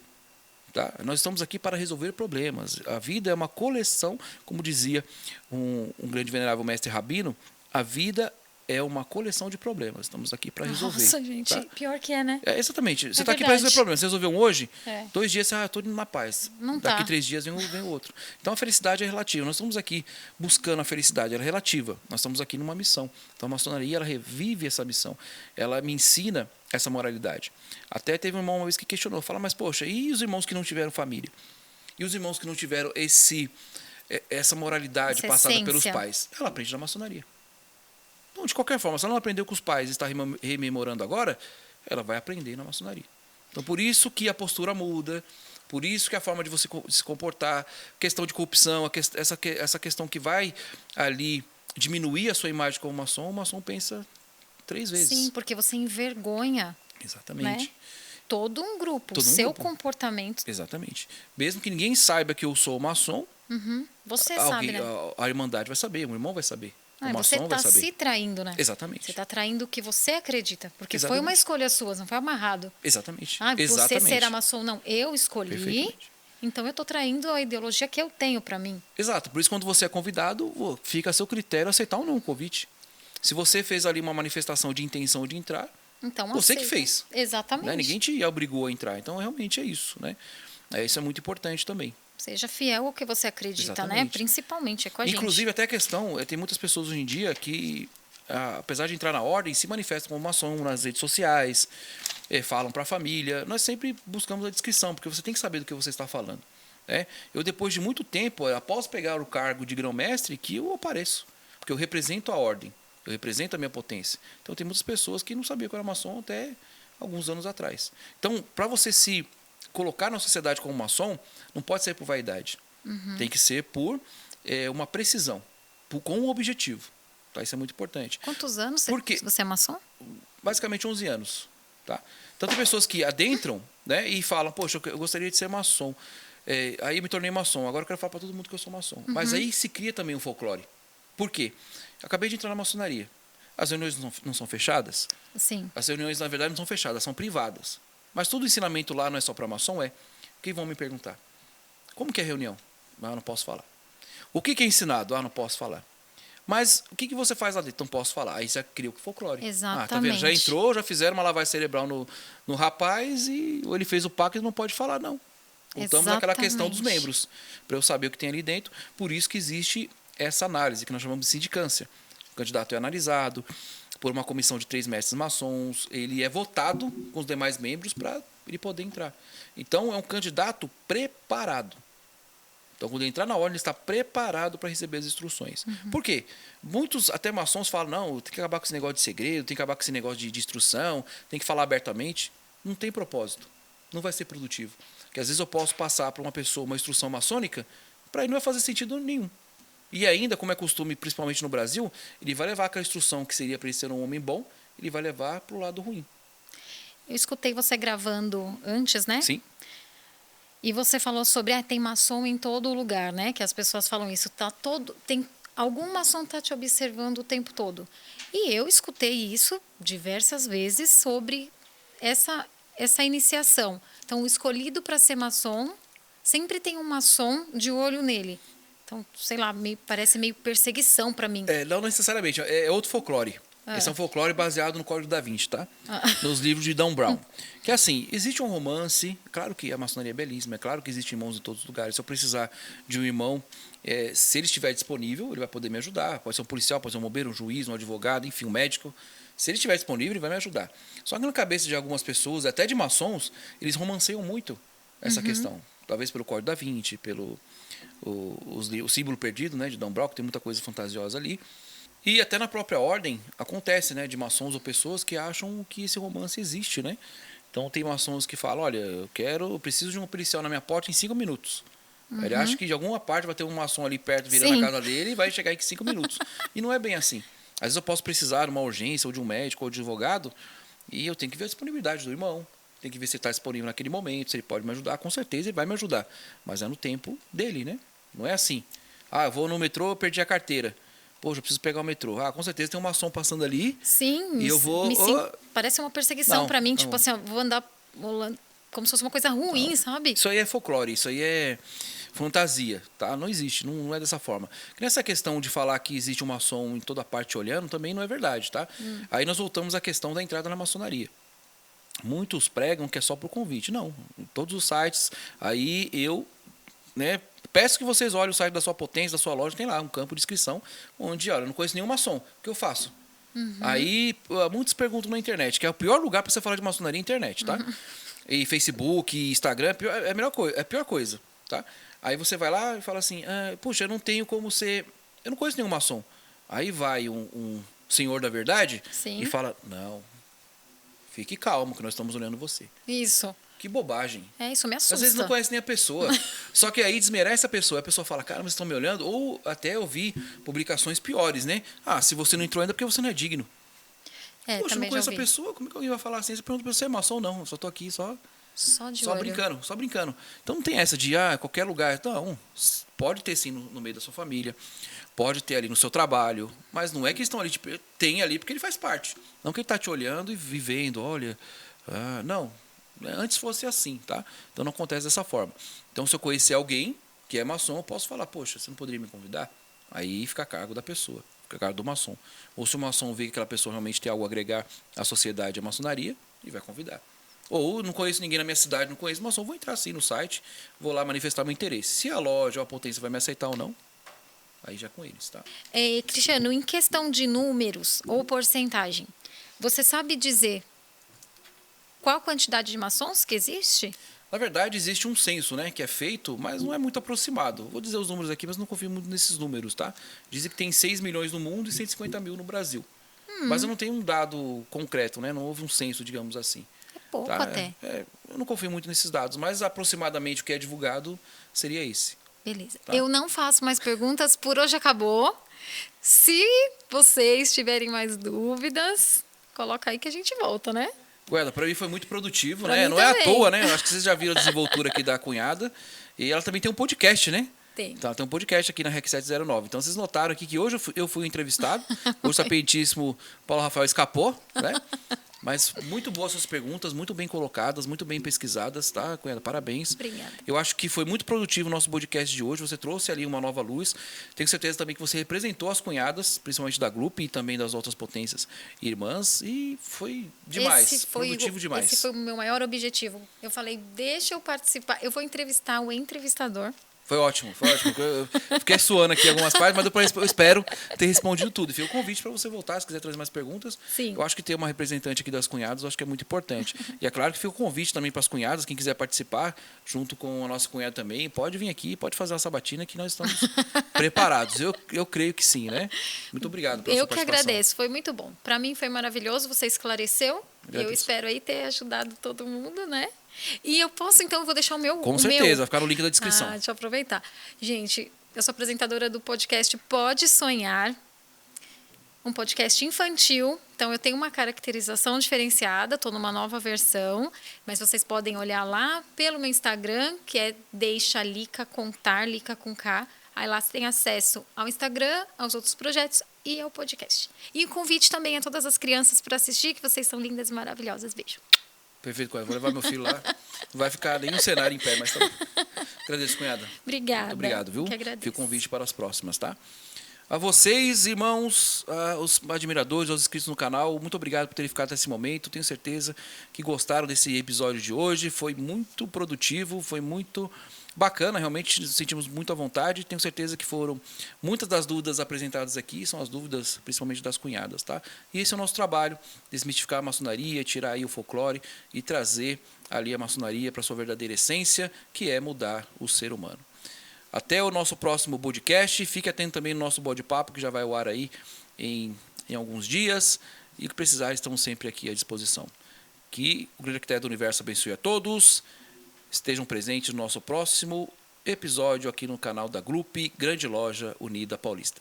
Tá? Nós estamos aqui para resolver problemas. A vida é uma coleção, como dizia um grande venerável mestre rabino, a vida é uma coleção de problemas. Estamos aqui para resolver. Nossa, gente, tá? pior que é, né? Exatamente. Você está aqui verdade. para resolver problemas. Você resolveu um hoje, 2 dias você estou indo na paz. Não Daqui tá. 3 dias vem outro. Então a felicidade é relativa. Nós estamos aqui buscando a felicidade, ela é relativa. Nós estamos aqui numa missão. Então a maçonaria ela revive essa missão. Ela me ensina essa moralidade. Até teve um irmão uma vez que questionou, fala, mas poxa, e os irmãos que não tiveram família? E os irmãos que não tiveram essa moralidade Essa passada essência. pelos pais? Ela aprende na maçonaria. Então, de qualquer forma, se ela não aprendeu com os pais e está rememorando agora, ela vai aprender na maçonaria. Então, por isso que a postura muda, por isso que a forma de você se comportar, questão de corrupção, essa questão que vai ali diminuir a sua imagem como maçom, o maçom pensa 3 vezes. Sim, porque você envergonha, Exatamente. né? Todo um grupo, Todo um seu grupo. comportamento. Exatamente. Mesmo que ninguém saiba que eu sou maçom, Você sabe, né? a irmandade vai saber, o irmão vai saber. O Você maçom vai está saber. se traindo, né? Exatamente. Você está traindo o que você acredita. Porque foi Exatamente. uma escolha sua, não foi amarrado. Exatamente. Você Exatamente. será maçom, não. Eu escolhi, Perfeitamente. então eu estou traindo a ideologia que eu tenho para mim. Exato. Por isso, quando você é convidado, fica a seu critério aceitar ou não o convite. Se você fez ali uma manifestação de intenção de entrar, Então, você que aceita. fez. Exatamente. Né? Ninguém te obrigou a entrar. Então, realmente é isso. Né? Isso é muito importante também. Seja fiel ao que você acredita, né? Exatamente. Principalmente, é com a gente. Inclusive, até a questão, tem muitas pessoas hoje em dia que, apesar de entrar na ordem, se manifestam como maçom nas redes sociais, falam para a família. Nós sempre buscamos a descrição, porque você tem que saber do que você está falando. Né? Eu, depois de muito tempo, após pegar o cargo de grão-mestre, que eu apareço, porque eu represento a ordem, eu represento a minha potência. Então, tem muitas pessoas que não sabiam que eu era maçom até alguns anos atrás. Então, para você se colocar na sociedade como maçom, não pode ser por vaidade. Tem que ser por uma precisão, com um objetivo. Tá? Isso é muito importante. Quantos anos Porque, você é maçom? basicamente 11 anos. Tá? Tanto pessoas que adentram, né, e falam, poxa, eu gostaria de ser maçom. Aí eu me tornei maçom, agora eu quero falar para todo mundo que eu sou maçom. Mas aí se cria também um folclore. Por quê? Acabei de entrar na maçonaria. As reuniões não são fechadas? Sim. As reuniões, na verdade, não são fechadas, são privadas. Mas todo o ensinamento lá não é só para maçom, o que vão me perguntar? Como que é a reunião? Ah, não posso falar. O que é ensinado? Ah, não posso falar. Mas o que você faz lá dentro? Não posso falar. Aí já cria o folclore. Exatamente. Ah, tá vendo? Já entrou, já fizeram uma lavagem cerebral no rapaz e ou ele fez o pacto e não pode falar, não. Voltamos àquela questão dos membros, para eu saber o que tem ali dentro. Por isso que existe essa análise, que nós chamamos de sindicância. O candidato é analisado por uma comissão de 3 mestres maçons, ele é votado com os demais membros para ele poder entrar. Então, é um candidato preparado. Então, quando ele entrar na ordem, ele está preparado para receber as instruções. Por quê? Muitos, até maçons, falam, não, tem que acabar com esse negócio de segredo, tem que acabar com esse negócio de instrução, tem que falar abertamente. Não tem propósito. Não vai ser produtivo. Porque às vezes eu posso passar para uma pessoa uma instrução maçônica, para ele não vai fazer sentido nenhum. E ainda, como é costume, principalmente no Brasil, ele vai levar aquela instrução que seria para ele ser um homem bom, ele vai levar para o lado ruim. Eu escutei você gravando antes, né? Sim. E você falou sobre, tem maçom em todo lugar, né? Que as pessoas falam isso. Algum maçom está te observando o tempo todo. E eu escutei isso diversas vezes sobre essa iniciação. Então, o escolhido para ser maçom, sempre tem um maçom de olho nele. Então, sei lá, parece meio perseguição para mim. Não necessariamente, é outro folclore. Esse é um folclore baseado no Código da Vinci, tá? Nos livros de Dan Brown. Que assim, existe um romance, claro que a maçonaria é belíssima, é claro que existem irmãos em todos os lugares. Se eu precisar de um irmão, se ele estiver disponível, ele vai poder me ajudar. Pode ser um policial, pode ser um bombeiro, um juiz, um advogado, enfim, um médico. Se ele estiver disponível, ele vai me ajudar. Só que na cabeça de algumas pessoas, até de maçons, eles romanceiam muito essa questão. Talvez pelo Código da Vinci, pelo o símbolo perdido, né, de Dan Brown, que tem muita coisa fantasiosa ali. E até na própria ordem acontece, né, de maçons ou pessoas que acham que esse romance existe, né? Então tem maçons que falam, olha, eu preciso de um policial na minha porta em 5 minutos. Ele acha que de alguma parte vai ter um maçom ali perto virando a casa dele e vai chegar em 5 minutos. E não é bem assim. Às vezes eu posso precisar de uma urgência, ou de um médico, ou de um advogado, e eu tenho que ver a disponibilidade do irmão. Tem que ver se ele está disponível naquele momento, se ele pode me ajudar. Com certeza ele vai me ajudar. Mas é no tempo dele, né? Não é assim. Ah, eu vou no metrô, eu perdi a carteira. Poxa, eu preciso pegar o metrô. Ah, com certeza tem um maçom passando ali. Sim, e eu vou. Parece uma perseguição para mim. Tipo assim, eu vou andar como se fosse uma coisa ruim, sabe? Isso aí é folclore, isso aí é fantasia, tá? Não existe, não é dessa forma. Nessa questão de falar que existe um maçom em toda parte olhando, também não é verdade, tá? Aí nós voltamos à questão da entrada na maçonaria. Muitos pregam que é só por convite. Não, em todos os sites, aí eu, né, peço que vocês olhem o site da sua potência, da sua loja, tem lá um campo de inscrição, onde, olha, eu não conheço nenhum maçom, o que eu faço? Aí, muitos perguntam na internet, que é o pior lugar para você falar de maçonaria, é a internet, tá? E Facebook, Instagram, é a melhor coisa, é a pior coisa, tá? Aí você vai lá e fala assim, puxa, eu não tenho como ser, eu não conheço nenhum maçom. Aí vai um senhor da verdade e fala, não, fique calmo que nós estamos olhando você. Isso. Que bobagem. Isso me assusta. Às vezes não conhece nem a pessoa. Só que aí desmerece a pessoa fala, cara, mas estão me olhando. Ou até eu vi publicações piores, né? Ah, se você não entrou ainda é porque você não é digno. Poxa, eu não conheço a pessoa, como é que alguém vai falar assim? Você pergunta pra você é maçom ou não? Eu só tô aqui só brincando, só brincando. Então não tem essa de, qualquer lugar. Não, pode ter sim no meio da sua família, pode ter ali no seu trabalho, mas não é que eles estão ali, tipo, tem ali porque ele faz parte. Não que ele tá te olhando e vivendo, olha, não. Antes fosse assim, tá? Então não acontece dessa forma. Então se eu conhecer alguém que é maçom, eu posso falar, poxa, você não poderia me convidar? Aí fica a cargo da pessoa, fica a cargo do maçom. Ou se o maçom vê que aquela pessoa realmente tem algo a agregar à sociedade, à maçonaria, ele vai convidar. Ou não conheço ninguém na minha cidade, não conheço maçom, vou entrar assim no site, vou lá manifestar meu interesse. Se a loja ou a potência vai me aceitar ou não, aí já é com eles, tá? Cristiano, em questão de números ou porcentagem, você sabe dizer qual a quantidade de maçons que existe? Na verdade, existe um censo, né, que é feito, mas não é muito aproximado. Vou dizer os números aqui, mas não confio muito nesses números, tá? Dizem que tem 6 milhões no mundo e 150 mil no Brasil. Mas eu não tenho um dado concreto, né? Não houve um censo, digamos assim. Pouco tá? até. Eu não confio muito nesses dados, mas aproximadamente o que é divulgado seria esse. Beleza. Tá. Eu não faço mais perguntas, por hoje acabou. Se vocês tiverem mais dúvidas, coloca aí que a gente volta, né? Gueda, para mim foi muito produtivo, Pra né? mim Não é à também. toa, né? Eu acho que vocês já viram a desenvoltura aqui da cunhada. E ela também tem um podcast, né? Tem. Então, ela tem um podcast aqui na REC 709. Então, vocês notaram aqui que hoje eu fui entrevistado. O sapientíssimo Paulo Rafael escapou, né? Mas muito boas suas perguntas, muito bem colocadas, muito bem pesquisadas, tá, cunhada? Parabéns. Obrigada. Eu acho que foi muito produtivo o nosso podcast de hoje. Você trouxe ali uma nova luz. Tenho certeza também que você representou as cunhadas, principalmente da Grupo e também das outras potências irmãs. E foi demais. Produtivo demais. Esse foi o meu maior objetivo. Eu falei, deixa eu participar. Eu vou entrevistar o entrevistador. Foi ótimo, foi ótimo. Eu fiquei suando aqui algumas partes, mas depois eu espero ter respondido tudo. E fica o convite para você voltar, se quiser trazer mais perguntas. Sim. Eu acho que ter uma representante aqui das cunhadas, eu acho que é muito importante. E é claro que fica o convite também para as cunhadas, quem quiser participar, junto com a nossa cunhada também, pode vir aqui, pode fazer uma sabatina que nós estamos preparados. Eu creio que sim, né? Muito obrigado pela sua Eu que participação. agradeço, foi muito bom. Para mim foi maravilhoso, você esclareceu. Agradeço. Eu espero aí ter ajudado todo mundo, né? E eu posso, então, eu vou deixar o meu... Com o certeza, meu... vai ficar no link da descrição. Deixa eu aproveitar. Gente, eu sou apresentadora do podcast Pode Sonhar, um podcast infantil. Então, eu tenho uma caracterização diferenciada, estou numa nova versão, mas vocês podem olhar lá pelo meu Instagram, que é Deixa Lica Contar, Lica com K. Aí lá você tem acesso ao Instagram, aos outros projetos e ao podcast. E o convite também a todas as crianças para assistir, que vocês são lindas e maravilhosas. Beijo. Perfeito, cunhada. Vou levar meu filho lá. Não vai ficar nenhum cenário em pé, mas tá bom. Agradeço, cunhada. Obrigada. Muito obrigado, viu? Que agradeço. Fica o convite para as próximas, tá? A vocês, irmãos, os admiradores, os inscritos no canal, muito obrigado por terem ficado até esse momento. Tenho certeza que gostaram desse episódio de hoje. Foi muito produtivo, foi muito bacana, realmente nos sentimos muito à vontade. Tenho certeza que foram muitas das dúvidas apresentadas aqui, são as dúvidas principalmente das cunhadas, tá? E esse é o nosso trabalho, desmistificar a maçonaria, tirar aí o folclore e trazer ali a maçonaria para sua verdadeira essência, que é mudar o ser humano. Até o nosso próximo podcast. Fique atento também no nosso bode-papo, que já vai ao ar aí em alguns dias. E o que precisar, estamos sempre aqui à disposição. Que o grande arquiteto do universo abençoe a todos. Estejam presentes no nosso próximo episódio aqui no canal da Grupo Grande Loja Unida Paulista.